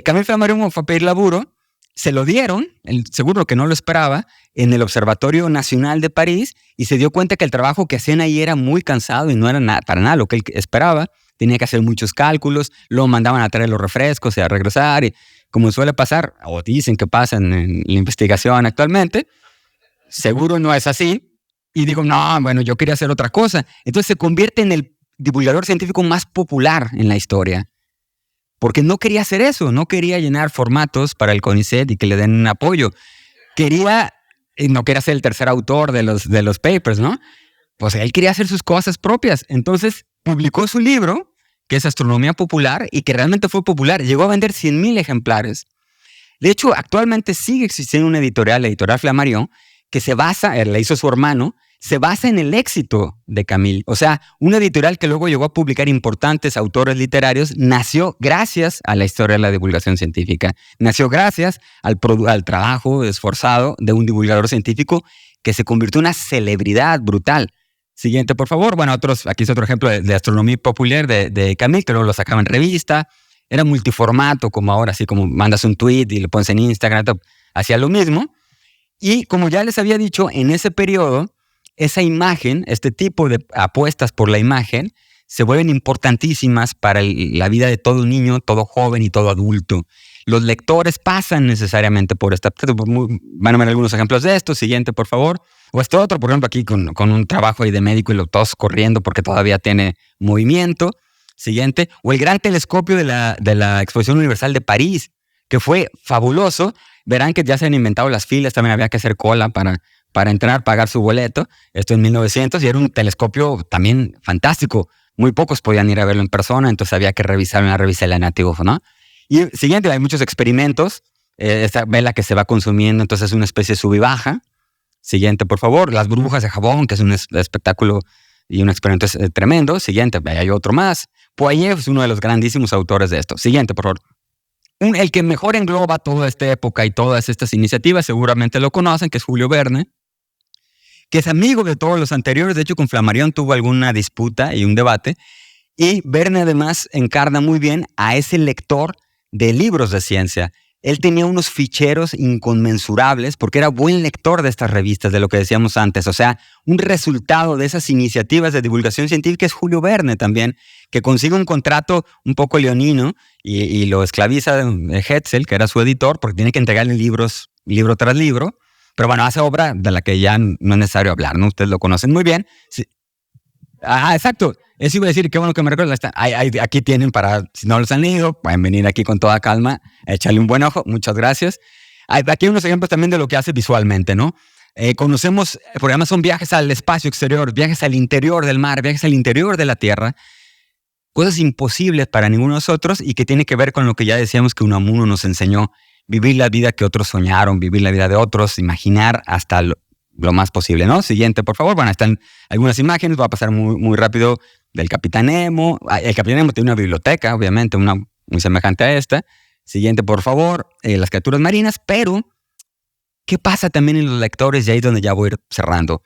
Camille Flammarion fue a pedir laburo, se lo dieron, seguro que no lo esperaba, en el Observatorio Nacional de París, y se dio cuenta que el trabajo que hacían ahí era muy cansado y no era para nada lo que él esperaba. Tenía que hacer muchos cálculos, luego mandaban a traer los refrescos y a regresar, y como suele pasar, o dicen que pasa en la investigación actualmente, seguro no es así. Y digo, no, bueno, yo quería hacer otra cosa. Entonces se convierte en el divulgador científico más popular en la historia. Porque no quería hacer eso, no quería llenar formatos para el CONICET y que le den un apoyo. No quería ser el tercer autor de los papers, ¿no? Pues él quería hacer sus cosas propias. Entonces publicó su libro, que es Astronomía Popular, y que realmente fue popular. Llegó a vender 100,000 ejemplares. De hecho, actualmente sigue existiendo una editorial, la editorial Flammarion, que se basa, la hizo su hermano, se basa en el éxito de Camille. O sea, una editorial que luego llegó a publicar importantes autores literarios, nació gracias a la historia de la divulgación científica. Nació gracias al trabajo esforzado de un divulgador científico que se convirtió en una celebridad brutal. Siguiente, por favor. Bueno, aquí es otro ejemplo de astronomía popular de Camille, que luego lo sacaba en revista. Era multiformato, como ahora, así como mandas un tweet y lo pones en Instagram, hacía lo mismo. Y como ya les había dicho, en ese periodo, esa imagen, este tipo de apuestas por la imagen, se vuelven importantísimas para la vida de todo niño, todo joven y todo adulto. Los lectores pasan necesariamente por esta. Van a ver algunos ejemplos de esto. Siguiente, por favor. O este otro, por ejemplo, aquí con un trabajo ahí de médico y todos corriendo porque todavía tiene movimiento. Siguiente. O el gran telescopio de la Exposición Universal de París, que fue fabuloso. Verán que ya se han inventado las filas, también había que hacer cola para entrar, pagar su boleto. Esto en 1900, y era un telescopio también fantástico. Muy pocos podían ir a verlo en persona, entonces había que revisar una revista de la Nativos, ¿no? Y siguiente, hay muchos experimentos. Esta vela que se va consumiendo, entonces es una especie de sub y baja. Siguiente, por favor. Las burbujas de jabón, que es un espectáculo y un experimento tremendo. Siguiente, hay otro más. Poirier es uno de los grandísimos autores de esto. Siguiente, por favor. El que mejor engloba toda esta época y todas estas iniciativas, seguramente lo conocen, que es Julio Verne, que es amigo de todos los anteriores. De hecho, con Flammarion tuvo alguna disputa y un debate. Y Verne además encarna muy bien a ese lector de libros de ciencia. Él tenía unos ficheros inconmensurables porque era buen lector de estas revistas, de lo que decíamos antes. O sea, un resultado de esas iniciativas de divulgación científica es Julio Verne también, que consigue un contrato un poco leonino y lo esclaviza Hetzel, que era su editor, porque tiene que entregarle libros, libro tras libro. Pero bueno, hace obra de la que ya no es necesario hablar, ¿no? Ustedes lo conocen muy bien. Sí. Exacto. Eso iba a decir, qué bueno que me recuerdas. Aquí tienen para, si no los han leído, pueden venir aquí con toda calma, echarle un buen ojo. Muchas gracias. Aquí hay unos ejemplos también de lo que hace visualmente, ¿no? Conocemos, por ejemplo, son viajes al espacio exterior, viajes al interior del mar, viajes al interior de la Tierra. Cosas imposibles para ninguno de nosotros y que tiene que ver con lo que ya decíamos que Unamuno nos enseñó. Vivir la vida que otros soñaron, vivir la vida de otros, imaginar hasta lo más posible, ¿no? Siguiente, por favor. Bueno, están algunas imágenes, voy a pasar muy rápido del Capitán Nemo. El Capitán Nemo tiene una biblioteca, obviamente, muy semejante a esta. Siguiente, por favor. Las criaturas marinas, pero ¿qué pasa también en los lectores? Y ahí es donde ya voy a ir cerrando.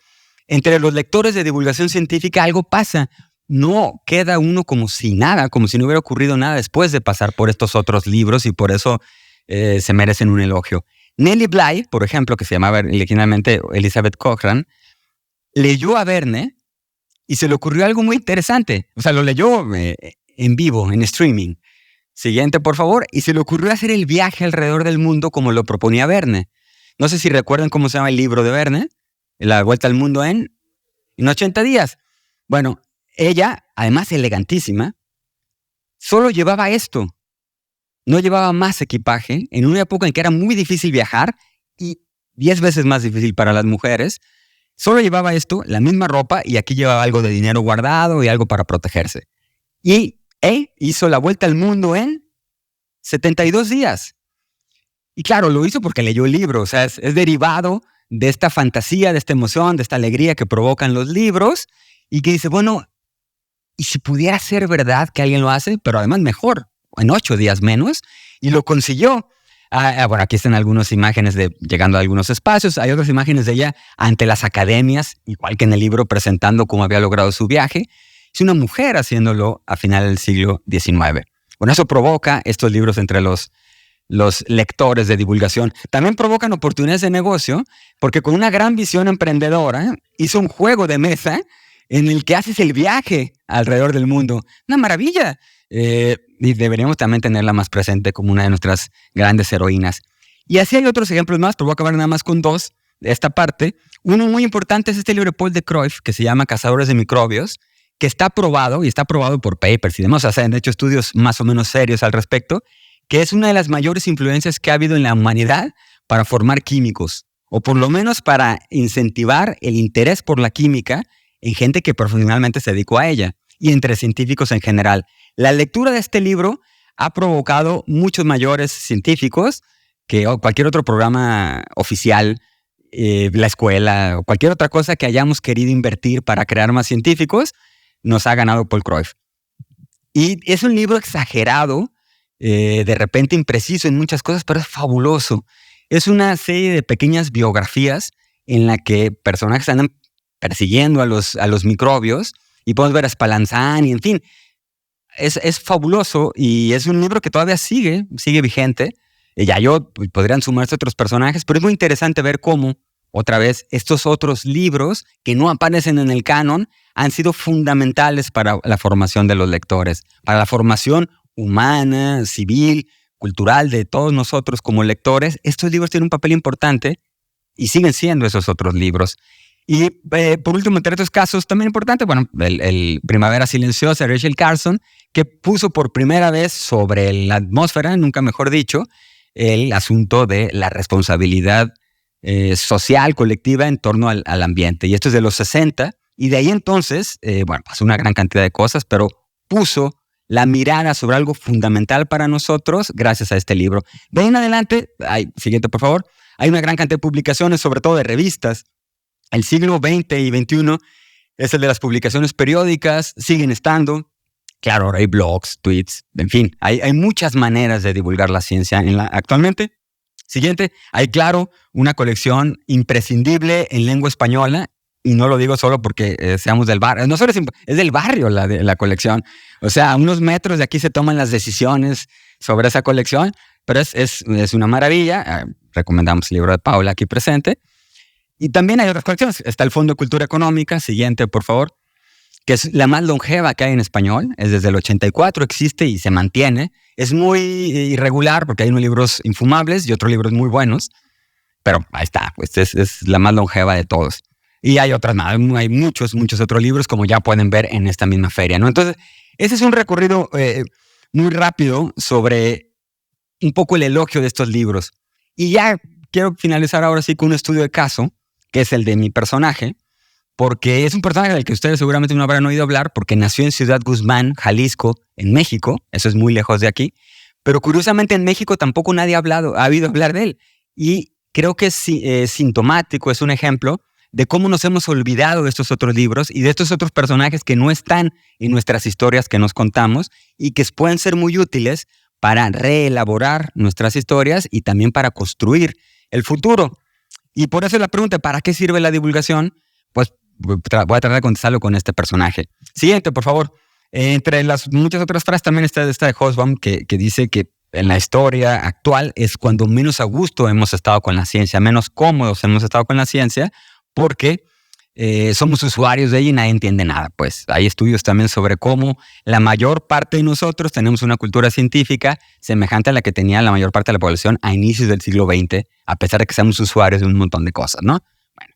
Entre los lectores de divulgación científica algo pasa. No queda uno como si nada, como si no hubiera ocurrido nada después de pasar por estos otros libros, y por eso se merecen un elogio. Nellie Bly, por ejemplo, que se llamaba originalmente Elizabeth Cochran, leyó a Verne y se le ocurrió algo muy interesante. O sea, lo leyó en vivo, en streaming. Siguiente, por favor. Y se le ocurrió hacer el viaje alrededor del mundo como lo proponía Verne. No sé si recuerdan cómo se llama el libro de Verne, La Vuelta al Mundo en 80 días. Bueno, ella, además elegantísima, solo llevaba esto. No llevaba más equipaje en una época en que era muy difícil viajar y 10 veces más difícil para las mujeres. Solo llevaba esto, la misma ropa, y aquí llevaba algo de dinero guardado y algo para protegerse. Y hizo la vuelta al mundo en 72 días. Y claro, lo hizo porque leyó el libro. O sea, es derivado de esta fantasía, de esta emoción, de esta alegría que provocan los libros, y que dice, bueno, ¿y si pudiera ser verdad que alguien lo hace? Pero además mejor, en 8 días menos, y lo consiguió. Bueno, aquí están algunas imágenes de llegando a algunos espacios. Hay otras imágenes de ella ante las academias, igual que en el libro, presentando cómo había logrado su viaje. Es una mujer haciéndolo a final del siglo XIX. Bueno, eso provoca estos libros entre los lectores de divulgación. También provocan oportunidades de negocio, porque con una gran visión emprendedora hizo un juego de mesa en el que haces el viaje alrededor del mundo. Una maravilla. Y deberíamos también tenerla más presente como una de nuestras grandes heroínas. Y así hay otros ejemplos más, pero voy a acabar nada más con 2 de esta parte. Uno muy importante es este libro de Paul de Cruyff, que se llama Cazadores de Microbios, que está aprobado, y está aprobado por papers y demás. O sea, se han hecho estudios más o menos serios al respecto, que es una de las mayores influencias que ha habido en la humanidad para formar químicos, o por lo menos para incentivar el interés por la química en gente que profesionalmente se dedicó a ella, y entre científicos en general. La lectura de este libro ha provocado muchos mayores científicos que cualquier otro programa oficial, la escuela o cualquier otra cosa que hayamos querido invertir para crear más científicos, nos ha ganado Paul Cruyff. Y es un libro exagerado, de repente impreciso en muchas cosas, pero es fabuloso. Es una serie de pequeñas biografías en la que personajes andan persiguiendo a los microbios, y podemos ver a Spallanzani, y en fin. Es fabuloso, y es un libro que todavía sigue vigente. Podrían sumarse otros personajes, pero es muy interesante ver cómo, otra vez, estos otros libros que no aparecen en el canon han sido fundamentales para la formación de los lectores, para la formación humana, civil, cultural de todos nosotros como lectores. Estos libros tienen un papel importante y siguen siendo esos otros libros. Y por último, entre estos casos también importante, bueno, el Primavera Silenciosa, Rachel Carson, que puso por primera vez sobre la atmósfera, nunca mejor dicho, el asunto de la responsabilidad social, colectiva en torno al ambiente. Y esto es de los 60, y de ahí entonces, pasó una gran cantidad de cosas, pero puso la mirada sobre algo fundamental para nosotros gracias a este libro. De ahí en adelante, siguiente por favor, hay una gran cantidad de publicaciones, sobre todo de revistas. El siglo XX y XXI es el de las publicaciones periódicas, siguen estando. Claro, ahora hay blogs, tweets, en fin, hay muchas maneras de divulgar la ciencia actualmente. Siguiente, hay claro una colección imprescindible en lengua española, y no lo digo solo porque seamos del barrio, no solo es del barrio la colección. O sea, a unos metros de aquí se toman las decisiones sobre esa colección, pero es una maravilla. Recomendamos el libro de Paula aquí presente. Y también hay otras colecciones. Está el Fondo de Cultura Económica, siguiente por favor, que es la más longeva que hay en español. Es desde el 84, existe y se mantiene. Es muy irregular porque hay unos libros infumables y otros libros muy buenos. Pero ahí está, pues es la más longeva de todos. Y hay otras más, hay muchos otros libros, como ya pueden ver en esta misma feria, ¿no? Entonces, ese es un recorrido muy rápido sobre un poco el elogio de estos libros. Y ya quiero finalizar ahora sí con un estudio de caso, que es el de mi personaje, porque es un personaje del que ustedes seguramente no habrán oído hablar, porque nació en Ciudad Guzmán, Jalisco, en México. Eso es muy lejos de aquí. Pero curiosamente en México tampoco nadie ha oído hablar de él. Y creo que es sintomático, es un ejemplo de cómo nos hemos olvidado de estos otros libros y de estos otros personajes que no están en nuestras historias que nos contamos y que pueden ser muy útiles para reelaborar nuestras historias y también para construir el futuro. Y por eso la pregunta, ¿para qué sirve la divulgación? Pues voy a tratar de contestarlo con este personaje. Siguiente, por favor. Entre las muchas otras frases también está esta de Hobsbawm que dice que en la historia actual es cuando menos a gusto hemos estado con la ciencia, menos cómodos hemos estado con la ciencia, porque somos usuarios de ella y nadie entiende nada. Pues hay estudios también sobre cómo la mayor parte de nosotros tenemos una cultura científica semejante a la que tenía la mayor parte de la población a inicios del siglo XX, a pesar de que seamos usuarios de un montón de cosas, ¿no? Bueno,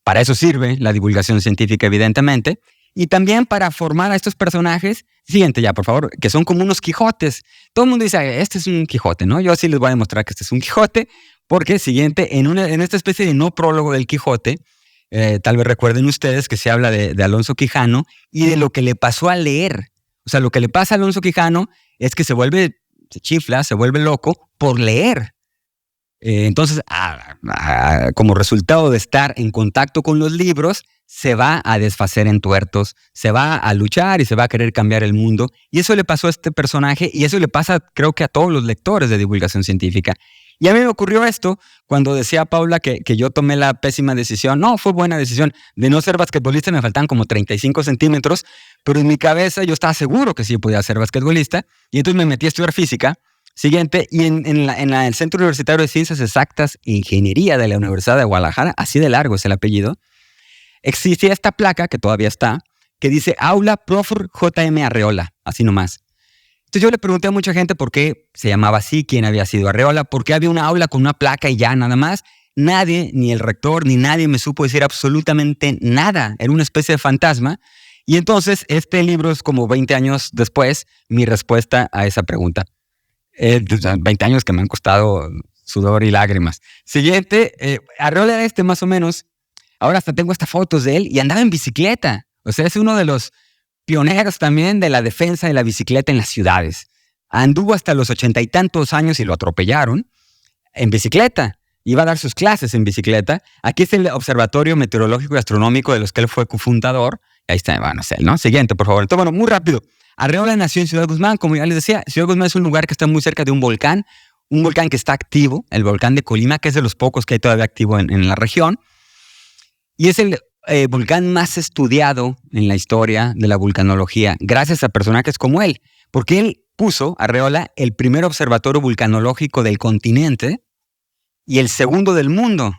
para eso sirve la divulgación científica, evidentemente, y también para formar a estos personajes, siguiente ya, por favor, que son como unos Quijotes. Todo el mundo dice, este es un Quijote, ¿no? Yo así les voy a demostrar que este es un Quijote, porque siguiente, en esta especie de no prólogo del Quijote, tal vez recuerden ustedes que se habla de Alonso Quijano y de lo que le pasó al leer. O sea, lo que le pasa a Alonso Quijano es que se chifla, se vuelve loco por leer. Entonces, como resultado de estar en contacto con los libros, se va a desfacer en tuertos, se va a luchar y se va a querer cambiar el mundo. Y eso le pasó a este personaje y eso le pasa, creo que a todos los lectores de divulgación científica. Y a mí me ocurrió esto cuando decía Paula que yo tomé la pésima decisión. No, fue buena decisión. De no ser basquetbolista me faltaban como 35 centímetros, pero en mi cabeza yo estaba seguro que sí podía ser basquetbolista. Y entonces me metí a estudiar física. Siguiente, y en el Centro Universitario de Ciencias Exactas e Ingeniería de la Universidad de Guadalajara, así de largo es el apellido, existía esta placa, que todavía está, que dice Aula Prof. J.M. Arreola, así nomás. Entonces yo le pregunté a mucha gente por qué se llamaba así, quién había sido Arreola, por qué había una aula con una placa y ya nada más. Nadie, ni el rector, ni nadie me supo decir absolutamente nada. Era una especie de fantasma. Y entonces este libro es como 20 años después mi respuesta a esa pregunta. 20 años que me han costado sudor y lágrimas. Siguiente, Arreola era más o menos. Ahora hasta tengo hasta fotos de él y andaba en bicicleta. O sea, es uno de los pioneros también de la defensa de la bicicleta en las ciudades. Anduvo hasta los 80 y tantos años y lo atropellaron en bicicleta. Iba a dar sus clases en bicicleta. Aquí está el Observatorio Meteorológico y Astronómico de los que él fue cofundador. Ahí está, bueno, es él, ¿no? Siguiente, por favor. Entonces, bueno, muy rápido. Arreola nació en Ciudad Guzmán, como ya les decía. Ciudad Guzmán es un lugar que está muy cerca de un volcán que está activo, el volcán de Colima, que es de los pocos que hay todavía activo en la región. Y es el volcán más estudiado en la historia de la vulcanología, gracias a personajes como él, porque él puso, Arreola, el primer observatorio vulcanológico del continente y el segundo del mundo.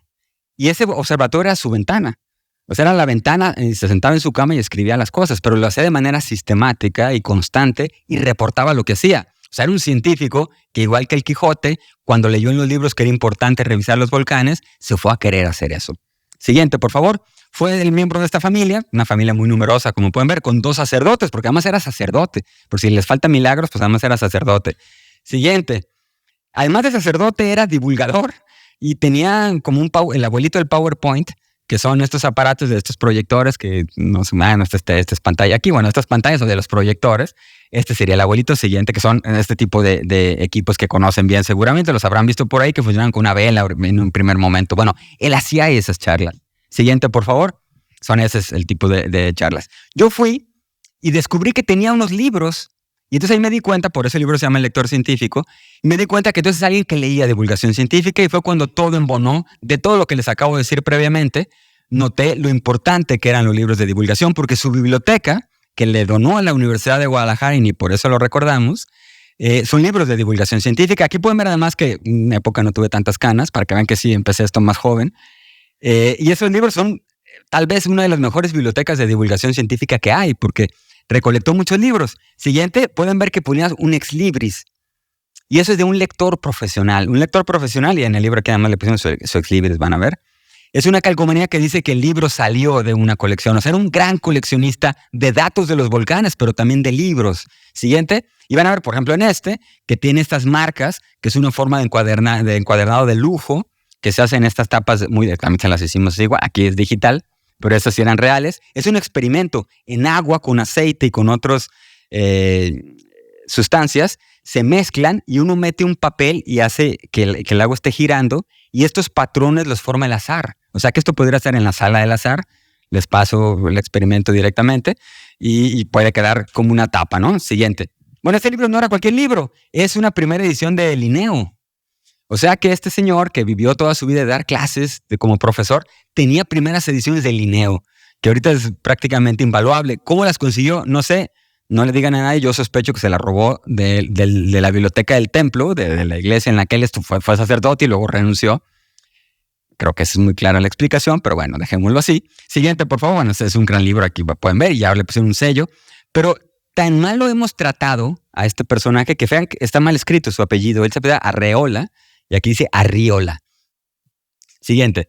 Y ese observatorio era su ventana. O sea, era la ventana, y se sentaba en su cama y escribía las cosas, pero lo hacía de manera sistemática y constante y reportaba lo que hacía. O sea, era un científico que, igual que el Quijote, cuando leyó en los libros que era importante revisar los volcanes, se fue a querer hacer eso. Siguiente, por favor. Fue el miembro de esta familia, una familia muy numerosa, como pueden ver, con 2 sacerdotes, porque además era sacerdote. Por si les faltan milagros, pues además era sacerdote. Siguiente. Además de sacerdote, era divulgador y tenía como el abuelito del PowerPoint, que son estos aparatos de estos proyectores que no sé, esta es pantalla aquí. Bueno, estas pantallas son de los proyectores. Este sería el abuelito. Siguiente, que son este tipo de equipos que conocen bien seguramente, los habrán visto por ahí, que funcionan con una vela en un primer momento. Bueno, él hacía esas charlas. Siguiente, por favor. Ese es el tipo de charlas. Yo fui y descubrí que tenía unos libros. Y entonces ahí me di cuenta, por eso el libro se llama El Lector Científico, y me di cuenta que entonces alguien que leía divulgación científica, y fue cuando todo embonó de todo lo que les acabo de decir previamente. Noté lo importante que eran los libros de divulgación, porque su biblioteca, que le donó a la Universidad de Guadalajara, y ni por eso lo recordamos, son libros de divulgación científica. Aquí pueden ver además que en una época no tuve tantas canas, para que vean que sí, empecé esto más joven. Y esos libros son tal vez una de las mejores bibliotecas de divulgación científica que hay, porque recolectó muchos libros. Siguiente, pueden ver que ponía un ex libris. Y eso es de un lector profesional. Un lector profesional, y en el libro que además le pusieron su ex libris, van a ver. Es una calcomanía que dice que el libro salió de una colección. O sea, era un gran coleccionista de datos de los volcanes, pero también de libros. Siguiente, y van a ver, por ejemplo, en que tiene estas marcas, que es una forma de encuadernado de lujo, que se hacen estas tapas, también se las hicimos igual, aquí es digital, pero estas sí eran reales. Es un experimento en agua con aceite y con otras sustancias, se mezclan y uno mete un papel y hace que el agua esté girando y estos patrones los forma el azar. O sea que esto podría estar en la sala del azar, les paso el experimento directamente y puede quedar como una tapa, ¿no? Siguiente. Bueno, este libro no era cualquier libro, es una primera edición de Linneo. O sea que este señor que vivió toda su vida de dar clases como profesor, tenía primeras ediciones de Linneo, que ahorita es prácticamente invaluable. ¿Cómo las consiguió? No sé. no le digan a nadie, yo sospecho que se la robó de la biblioteca del templo, de la iglesia en la que él fue sacerdote y luego renunció. Creo que esa es muy clara la explicación, pero bueno, dejémoslo así. Siguiente, por favor. Bueno, este es un gran libro, aquí pueden ver, y ya le puse un sello. Pero tan mal lo hemos tratado a este personaje que vean que está mal escrito su apellido. Él se apellida Arreola y aquí dice Arriola. Siguiente.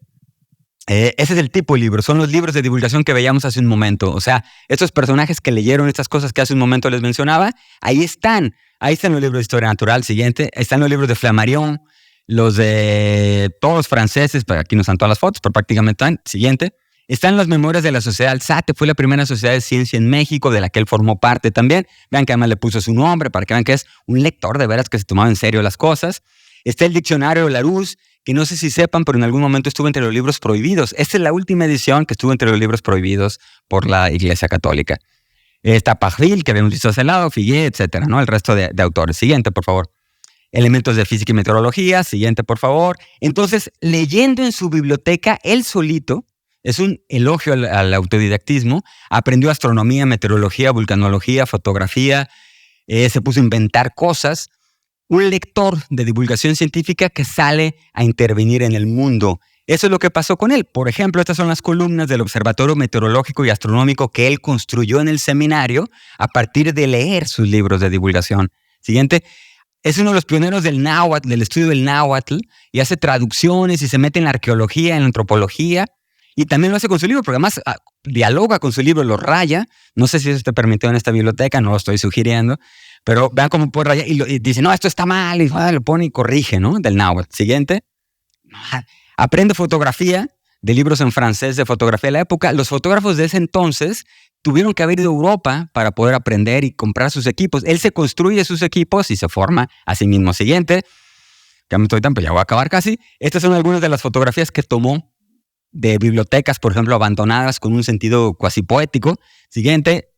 Ese es el tipo de libro. Son los libros de divulgación que veíamos hace un momento. O sea, estos personajes que leyeron estas cosas que hace un momento les mencionaba, ahí están. Ahí están los libros de historia natural. Siguiente. Ahí están los libros de Flammarion, los de todos los franceses, pero aquí no están todas las fotos, pero prácticamente están. Siguiente. Están las memorias de la sociedad Alzate, fue la primera sociedad de ciencia en México, de la que él formó parte también. Vean que además le puso su nombre, para que vean que es un lector de veras que se tomaba en serio las cosas. Está el diccionario de Larousse, que no sé si sepan, pero en algún momento estuvo entre los libros prohibidos. Esta es la última edición que estuvo entre los libros prohibidos por la Iglesia Católica. Está Parville, que habíamos visto hace lado, Figuier, etcétera, ¿no? El resto de autores. Siguiente, por favor. Elementos de física y meteorología. Siguiente, por favor. Entonces, leyendo en su biblioteca, él solito, es un elogio al autodidactismo, aprendió astronomía, meteorología, vulcanología, fotografía, se puso a inventar cosas. Un lector de divulgación científica que sale a intervenir en el mundo. Eso es lo que pasó con él. Por ejemplo, estas son las columnas del Observatorio Meteorológico y Astronómico que él construyó en el seminario a partir de leer sus libros de divulgación. Siguiente. Es uno de los pioneros del náhuatl, del estudio del náhuatl, y hace traducciones y se mete en la arqueología, en la antropología, y también lo hace con su libro, porque además dialoga con su libro, lo raya. No sé si eso te permitió en esta biblioteca, no lo estoy sugiriendo, pero vean cómo puede rayar y dice, no, esto está mal, y lo pone y corrige, ¿no? Del náhuatl. Siguiente. Aprende fotografía, de libros en francés de fotografía de la época. Los fotógrafos de ese entonces tuvieron que haber ido a Europa para poder aprender y comprar sus equipos. Él se construye sus equipos y se forma a sí mismo. Siguiente. Ya me estoy tan, pero ya voy a acabar casi. Estas son algunas de las fotografías que tomó de bibliotecas, por ejemplo, abandonadas con un sentido cuasi poético. Siguiente.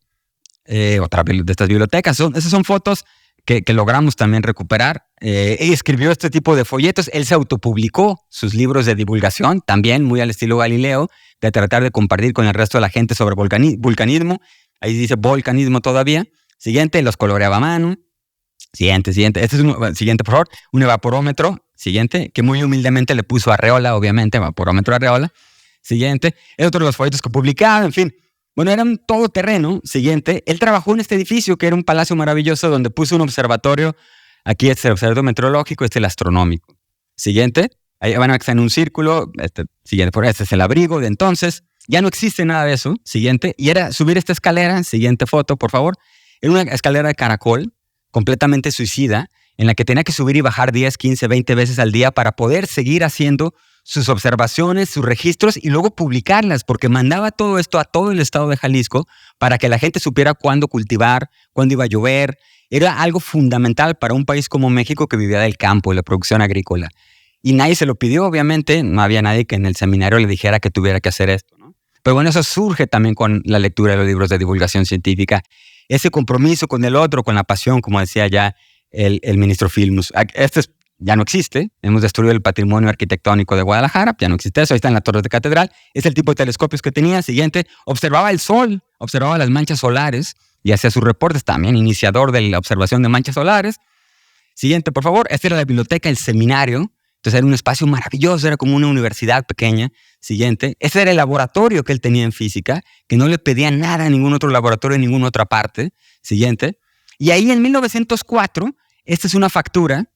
Otra de estas bibliotecas. Esas son fotos que logramos también recuperar. Y escribió este tipo de folletos. Él se autopublicó sus libros de divulgación, también muy al estilo Galileo, de tratar de compartir con el resto de la gente sobre vulcanismo. Ahí dice volcanismo todavía. Siguiente, los coloreaba a mano. Siguiente. Este es siguiente, por favor. Un evaporómetro. Siguiente, que muy humildemente le puso Arreola, obviamente, evaporómetro Arreola. Siguiente, es otro de los folletos que publicaba, en fin. Bueno, era un todoterreno. Siguiente, él trabajó en este edificio que era un palacio maravilloso donde puso un observatorio. Aquí es el observatorio meteorológico, este es el astronómico. Siguiente, ahí van a estar en un círculo. Siguiente, por este es el abrigo de entonces. Ya no existe nada de eso. Siguiente, y era subir esta escalera. Siguiente foto, por favor. Era una escalera de caracol, completamente suicida, en la que tenía que subir y bajar 10, 15, 20 veces al día para poder seguir haciendo sus observaciones, sus registros y luego publicarlas, porque mandaba todo esto a todo el estado de Jalisco para que la gente supiera cuándo cultivar, cuándo iba a llover. Era algo fundamental para un país como México que vivía del campo y la producción agrícola. Y nadie se lo pidió, obviamente. No había nadie que en el seminario le dijera que tuviera que hacer esto, ¿no? Pero bueno, eso surge también con la lectura de los libros de divulgación científica. Ese compromiso con el otro, con la pasión, como decía ya el ministro Filmus. Ya no existe. Hemos destruido el patrimonio arquitectónico de Guadalajara. Ya no existe eso. Ahí están las torres de catedral. Es el tipo de telescopios que tenía. Siguiente, observaba el sol, observaba las manchas solares y hacía sus reportes también, iniciador de la observación de manchas solares. Siguiente, por favor. Esta era la biblioteca, el seminario. Entonces era un espacio maravilloso, era como una universidad pequeña. Siguiente, ese era el laboratorio que él tenía en física, que no le pedía nada a ningún otro laboratorio en ninguna otra parte. Siguiente. Y ahí en 1904, esta es una factura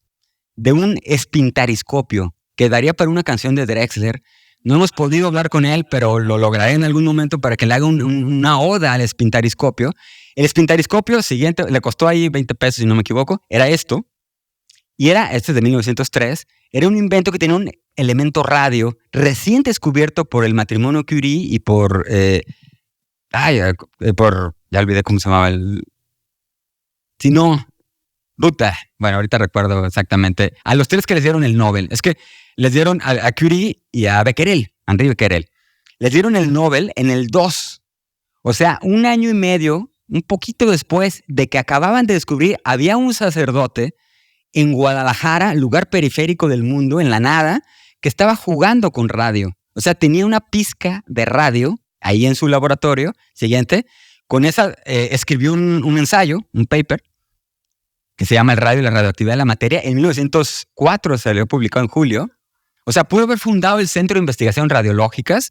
de un espintariscopio que daría para una canción de Drexler. No hemos podido hablar con él, pero lo lograré en algún momento para que le haga una oda al espintariscopio. El espintariscopio, siguiente, le costó ahí 20 pesos, si no me equivoco, era esto. Y este es de 1903. Era un invento que tenía un elemento radio recién descubierto por el matrimonio Curie y por ya olvidé cómo se llamaba Ruta. Bueno, ahorita recuerdo exactamente. A los tres que les dieron el Nobel. Es que les dieron a Curie y a Becquerel, Henri Becquerel. Les dieron el Nobel en el 2. O sea, un año y medio, un poquito después de que acababan de descubrir, había un sacerdote en Guadalajara, lugar periférico del mundo, en la nada, que estaba jugando con radio. O sea, tenía una pizca de radio ahí en su laboratorio, siguiente, con esa escribió un ensayo, un paper, que se llama El radio y la radioactividad de la materia. En 1904 se le publicado en julio. O sea, pudo haber fundado el Centro de Investigación Radiológicas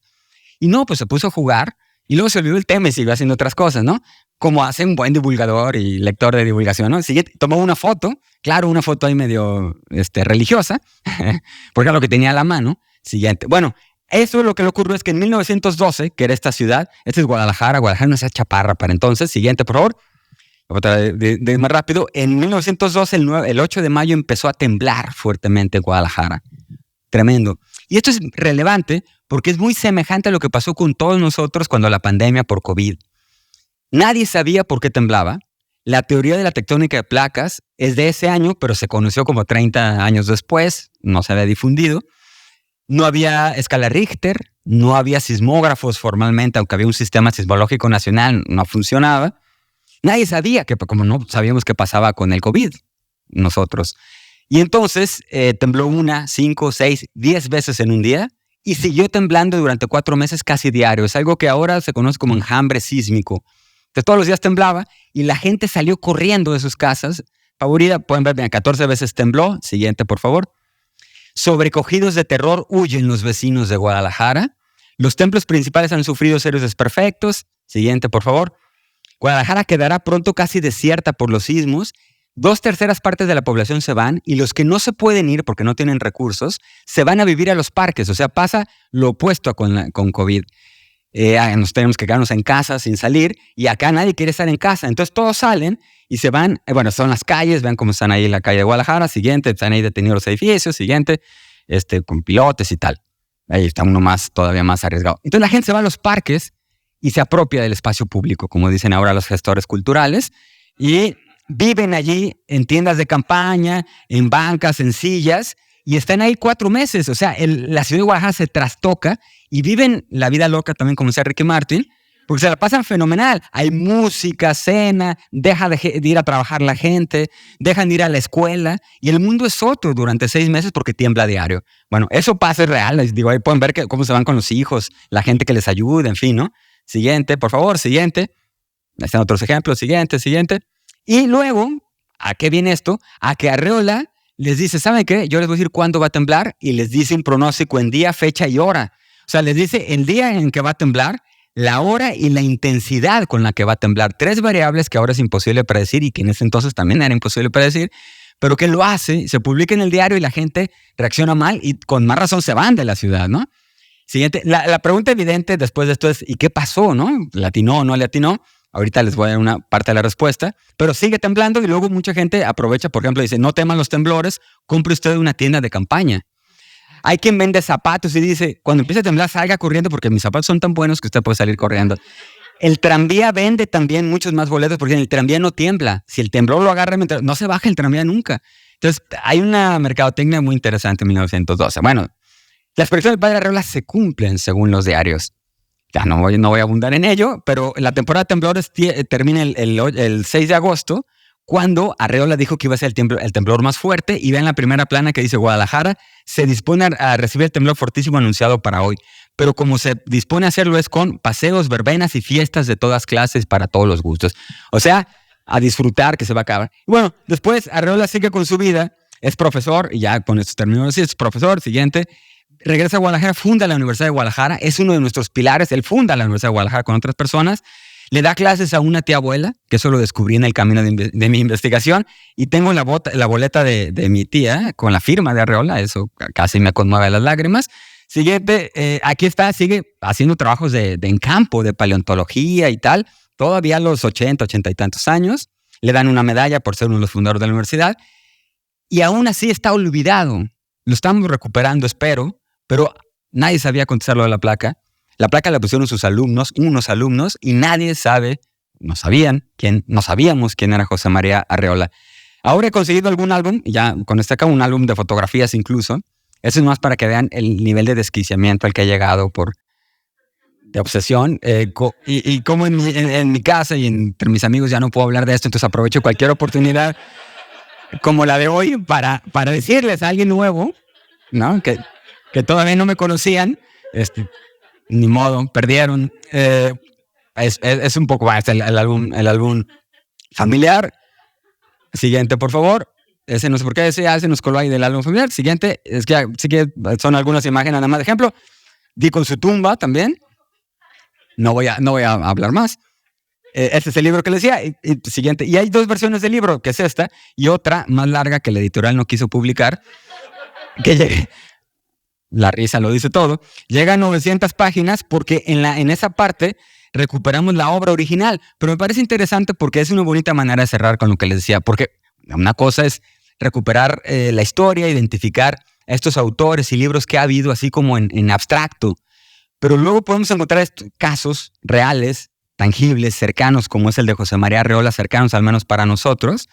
y no, pues se puso a jugar y luego se olvidó el tema y siguió haciendo otras cosas, ¿no? Como hace un buen divulgador y lector de divulgación, ¿no? Siguiente, tomó una foto, claro, una foto ahí medio religiosa, porque era lo que tenía a la mano. Siguiente. Bueno, eso lo que le ocurrió es que en 1912, que era esta ciudad, esta es Guadalajara no era chaparra para entonces. Siguiente, por favor. Otra de más rápido. En 1912, el 8 de mayo, empezó a temblar fuertemente en Guadalajara. Tremendo. Y esto es relevante porque es muy semejante a lo que pasó con todos nosotros cuando la pandemia por COVID. Nadie sabía por qué temblaba. La teoría de la tectónica de placas es de ese año, pero se conoció como 30 años después. No se había difundido. No había escala Richter, no había sismógrafos formalmente, aunque había un sistema sismológico nacional, no funcionaba. Nadie sabía, como no sabíamos qué pasaba con el COVID, nosotros. Y entonces tembló 1, 5, 6, 10 veces en un día y siguió temblando durante 4 meses casi diario. Es algo que ahora se conoce como enjambre sísmico. Entonces todos los días temblaba y la gente salió corriendo de sus casas. Favorita, pueden ver, 14 veces tembló. Siguiente, por favor. Sobrecogidos de terror, huyen los vecinos de Guadalajara. Los templos principales han sufrido serios desperfectos. Siguiente, por favor. Guadalajara quedará pronto casi desierta por los sismos. 2/3 partes de la población se van y los que no se pueden ir porque no tienen recursos se van a vivir a los parques. O sea, pasa lo opuesto con COVID. Nos tenemos que quedarnos en casa sin salir y acá nadie quiere estar en casa. Entonces todos salen y se van. Bueno, son las calles. Vean cómo están ahí en la calle de Guadalajara. Siguiente, están ahí detenidos los edificios. Siguiente, con pilotes y tal. Ahí está uno todavía más arriesgado. Entonces la gente se va a los parques y se apropia del espacio público, como dicen ahora los gestores culturales, y viven allí en tiendas de campaña, en bancas, en sillas, y están ahí 4 meses. O sea, la ciudad de Guadalajara se trastoca y viven la vida loca también, como decía Ricky Martin, porque se la pasan fenomenal. Hay música, cena, deja de ir a trabajar la gente, dejan de ir a la escuela, y el mundo es otro durante 6 meses porque tiembla diario. Bueno, eso pasa, es real. Les digo, ahí pueden ver cómo se van con los hijos, la gente que les ayuda, en fin, ¿no? Siguiente, por favor, siguiente. Ahí están otros ejemplos, siguiente. Y luego, ¿a qué viene esto? A que Arreola les dice, ¿saben qué? Yo les voy a decir cuándo va a temblar y les dice un pronóstico en día, fecha y hora. O sea, les dice el día en que va a temblar, la hora y la intensidad con la que va a temblar. 3 variables que ahora es imposible predecir y que en ese entonces también era imposible predecir, pero que lo hace, se publica en el diario y la gente reacciona mal y con más razón se van de la ciudad, ¿no? Siguiente, la pregunta evidente después de esto es, ¿y qué pasó, no? ¿Le atinó o no le atinó? Ahorita les voy a dar una parte de la respuesta, pero sigue temblando y luego mucha gente aprovecha, por ejemplo, dice, no teman los temblores, compre usted una tienda de campaña. Hay quien vende zapatos y dice, cuando empiece a temblar, salga corriendo porque mis zapatos son tan buenos que usted puede salir corriendo. El tranvía vende también muchos más boletos porque el tranvía no tiembla. Si el temblor lo agarra, no se baja el tranvía nunca. Entonces, hay una mercadotecnia muy interesante en 1912. Bueno, las predicciones del padre Arreola se cumplen según los diarios. Ya no voy a abundar en ello, pero la temporada de temblores termina el 6 de agosto, cuando Arreola dijo que iba a ser el temblor más fuerte, y vean la primera plana que dice Guadalajara se dispone a recibir el temblor fortísimo anunciado para hoy. Pero como se dispone a hacerlo es con paseos, verbenas y fiestas de todas clases para todos los gustos. O sea, a disfrutar que se va a acabar. Y bueno, después Arreola sigue con su vida, es profesor, y ya con estos términos, es profesor, siguiente. Regresa a Guadalajara, funda la Universidad de Guadalajara, es uno de nuestros pilares, él funda la Universidad de Guadalajara con otras personas, le da clases a una tía abuela, que eso lo descubrí en el camino de mi investigación, y tengo la boleta de mi tía con la firma de Arreola, eso casi me conmueve las lágrimas. Siguiente, aquí está, sigue haciendo trabajos en campo, de paleontología y tal, todavía a los 80 y tantos años, le dan una medalla por ser uno de los fundadores de la universidad, y aún así está olvidado, lo estamos recuperando, espero, pero nadie sabía contestar lo de la placa. La placa la pusieron unos alumnos, y nadie no sabíamos quién era José María Arreola. Ahora he conseguido algún álbum, y ya con este acá un álbum de fotografías incluso. Eso es más para que vean el nivel de desquiciamiento al que he llegado de obsesión. Y como en mi casa y entre mis amigos ya no puedo hablar de esto, entonces aprovecho cualquier oportunidad como la de hoy para decirles a alguien nuevo, ¿no? Que todavía no me conocían, ni modo, perdieron. Es un poco más el álbum familiar. Siguiente, por favor. Ese no sé por qué, se nos coló ahí del álbum familiar. Siguiente, es que sí que son algunas imágenes nada más de ejemplo. Di con su tumba también. No voy a hablar más. Este es el libro que les decía. Siguiente. Y hay 2 versiones del libro, que es esta, y otra más larga que la editorial no quiso publicar. La risa lo dice todo. Llega a 900 páginas porque en esa parte recuperamos la obra original. Pero me parece interesante porque es una bonita manera de cerrar con lo que les decía. Porque una cosa es recuperar la historia, identificar a estos autores y libros que ha habido así como en abstracto. Pero luego podemos encontrar casos reales, tangibles, cercanos, como es el de José María Arreola, cercanos al menos para nosotros,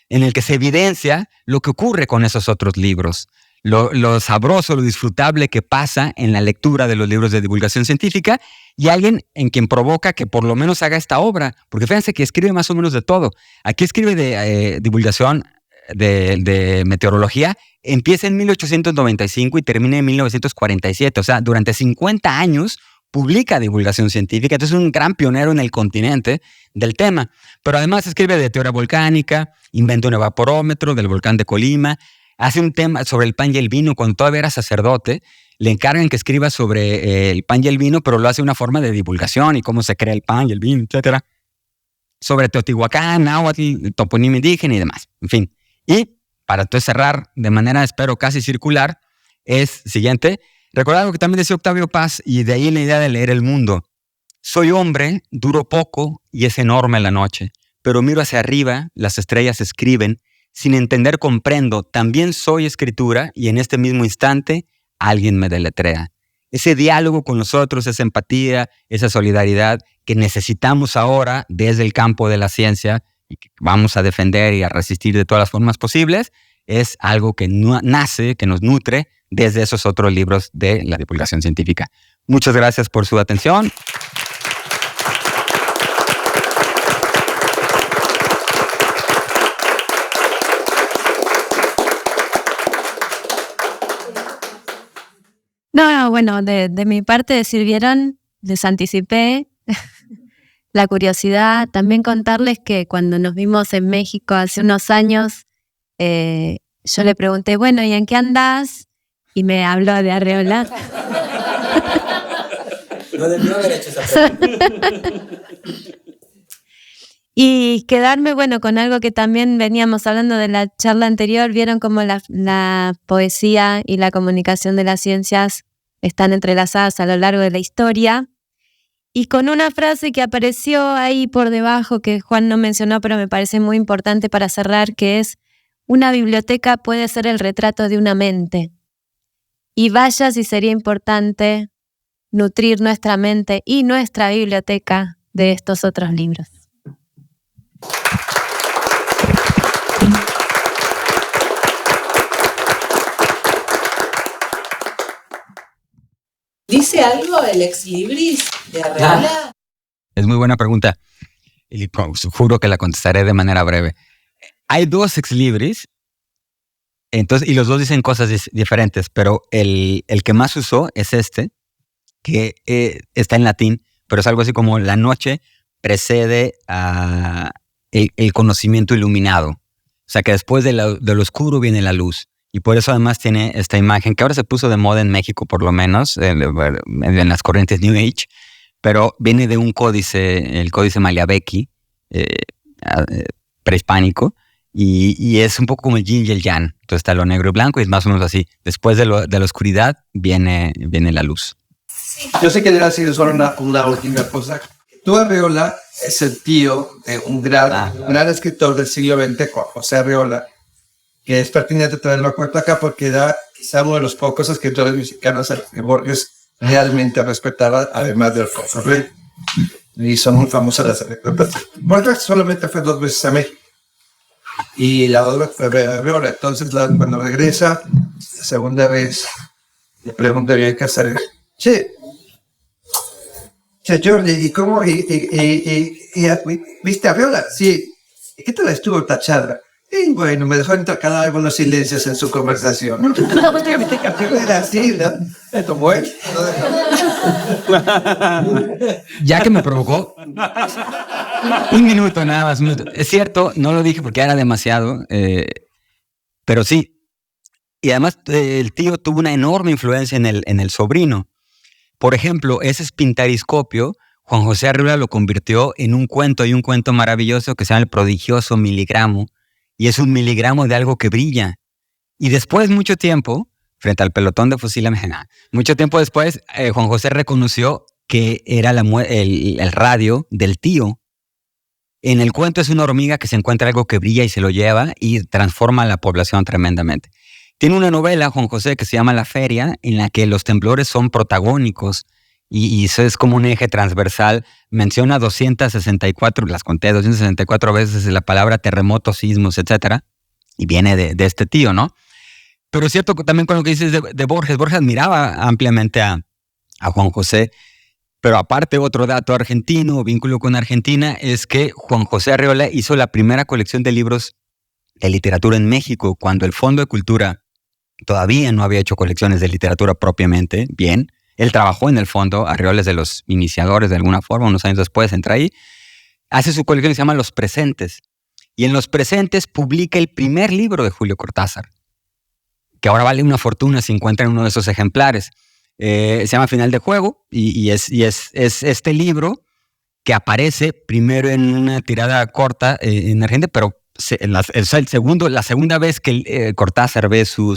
en el que se evidencia lo que ocurre con esos otros libros. Lo sabroso, lo disfrutable que pasa en la lectura de los libros de divulgación científica y alguien en quien provoca que por lo menos haga esta obra. Porque fíjense que escribe más o menos de todo. Aquí escribe de divulgación de meteorología, empieza en 1895 y termina en 1947. O sea, durante 50 años publica divulgación científica. Entonces es un gran pionero en el continente del tema. Pero además escribe de teoría volcánica, inventa un evaporómetro del volcán de Colima, hace un tema sobre el pan y el vino. Cuando todavía era sacerdote, le encargan que escriba sobre el pan y el vino, pero lo hace de una forma de divulgación y cómo se crea el pan y el vino, etc. Sobre Teotihuacán, náhuatl, toponimia indígena y demás. En fin. Y para entonces cerrar de manera, espero, casi circular, es siguiente. Recordad algo que también decía Octavio Paz, y de ahí la idea de leer el mundo. Soy hombre, duro poco y es enorme la noche, pero miro hacia arriba, las estrellas escriben, sin entender comprendo, también soy escritura y en este mismo instante alguien me deletrea. Ese diálogo con nosotros, esa empatía, esa solidaridad que necesitamos ahora desde el campo de la ciencia y que vamos a defender y a resistir de todas las formas posibles, es algo que nace, que nos nutre desde esos otros libros de la divulgación científica. Muchas gracias por su atención. No, bueno, de mi parte sirvieron, les anticipé la curiosidad. También contarles que cuando nos vimos en México hace unos años, yo le pregunté, bueno, ¿y en qué andás? Y me habló de Arreola. No debió haber hecho esa pregunta. Y quedarme, bueno, con algo que también veníamos hablando de la charla anterior. Vieron cómo la poesía y la comunicación de las ciencias están entrelazadas a lo largo de la historia. Y con una frase que apareció ahí por debajo, que Juan no mencionó, pero me parece muy importante para cerrar, que es: una biblioteca puede ser el retrato de una mente. Y vaya si sería importante nutrir nuestra mente y nuestra biblioteca de estos otros libros. ¿Dice algo el ex libris de Arreola? Es muy buena pregunta. Y juro que la contestaré de manera breve. Hay 2 ex libris, entonces, y los 2 dicen cosas diferentes, pero el que más usó es este, que está en latín, pero es algo así como: la noche precede a el conocimiento iluminado. O sea, que después de lo oscuro viene la luz. Y por eso además tiene esta imagen que ahora se puso de moda en México, por lo menos, en las corrientes New Age, pero viene de un códice, el códice Magliabechi, prehispánico, y es un poco como el yin y el yang. Entonces está lo negro y blanco y es más o menos así. Después de la oscuridad viene la luz. Yo sé que le voy a decir solo una última cosa. Tú, Arreola, es el tío de un gran escritor del siglo XX, José Arreola, que es pertinente traerlo a cuenta acá porque era quizá uno de los pocos escritores mexicanos a los que Borges realmente respetaba, además del Ferrer. Y son muy famosas las anécdotas. Borges solamente fue 2 veces a México. Y la otra fue Arreola. Entonces, cuando regresa, la segunda vez, le pregunta bien qué hacer. Che, Jordi, ¿y cómo? ¿Viste a Arreola? Sí. ¿Y qué tal estuvo esta charla? Y bueno, me dejó intercalar algunos silencios en su conversación. Era así, ¿no? Esto bueno. Ya que me provocó. Un minuto nada más. Es cierto, no lo dije porque era demasiado, pero sí. Y además el tío tuvo una enorme influencia en el sobrino. Por ejemplo, ese espintariscopio, Juan José Arriola lo convirtió en un cuento, y un cuento maravilloso que se llama El prodigioso miligramo, y es un miligramo de algo que brilla. Y después, mucho tiempo, frente al pelotón de fusiles, mucho tiempo después, Juan José reconoció que era el radio del tío. En el cuento es una hormiga que se encuentra algo que brilla y se lo lleva y transforma a la población tremendamente. Tiene una novela, Juan José, que se llama La Feria, en la que los temblores son protagónicos y eso es como un eje transversal. Menciona 264, las conté 264 veces la palabra terremotos, sismos, etcétera, y viene de este tío, ¿no? Pero es cierto también con lo que dices de Borges. Borges admiraba ampliamente a Juan José, pero aparte otro dato argentino, vínculo con Argentina, es que Juan José Arriola hizo la primera colección de libros de literatura en México cuando el Fondo de Cultura todavía no había hecho colecciones de literatura propiamente bien. Él trabajó en el fondo, Arriola es de los iniciadores de alguna forma, unos años después entra ahí, hace su colección que se llama Los Presentes. Y en Los Presentes publica el primer libro de Julio Cortázar, que ahora vale una fortuna si encuentran uno de esos ejemplares. Se llama Final de Juego y es este libro que aparece primero en una tirada corta en Argentina, pero la segunda vez que Cortázar ve su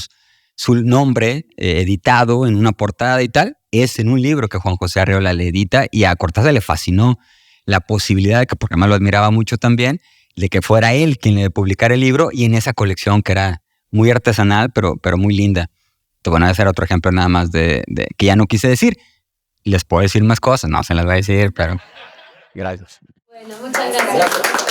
nombre editado en una portada y tal, es en un libro que Juan José Arriola le edita, y a Cortázar le fascinó la posibilidad de que, porque además lo admiraba mucho también, de que fuera él quien le publicara el libro, y en esa colección que era muy artesanal, pero muy linda. Entonces, bueno, ese era otro ejemplo nada más de que ya no quise decir. Les puedo decir más cosas, no se las voy a decir, pero gracias. Bueno, muchas gracias.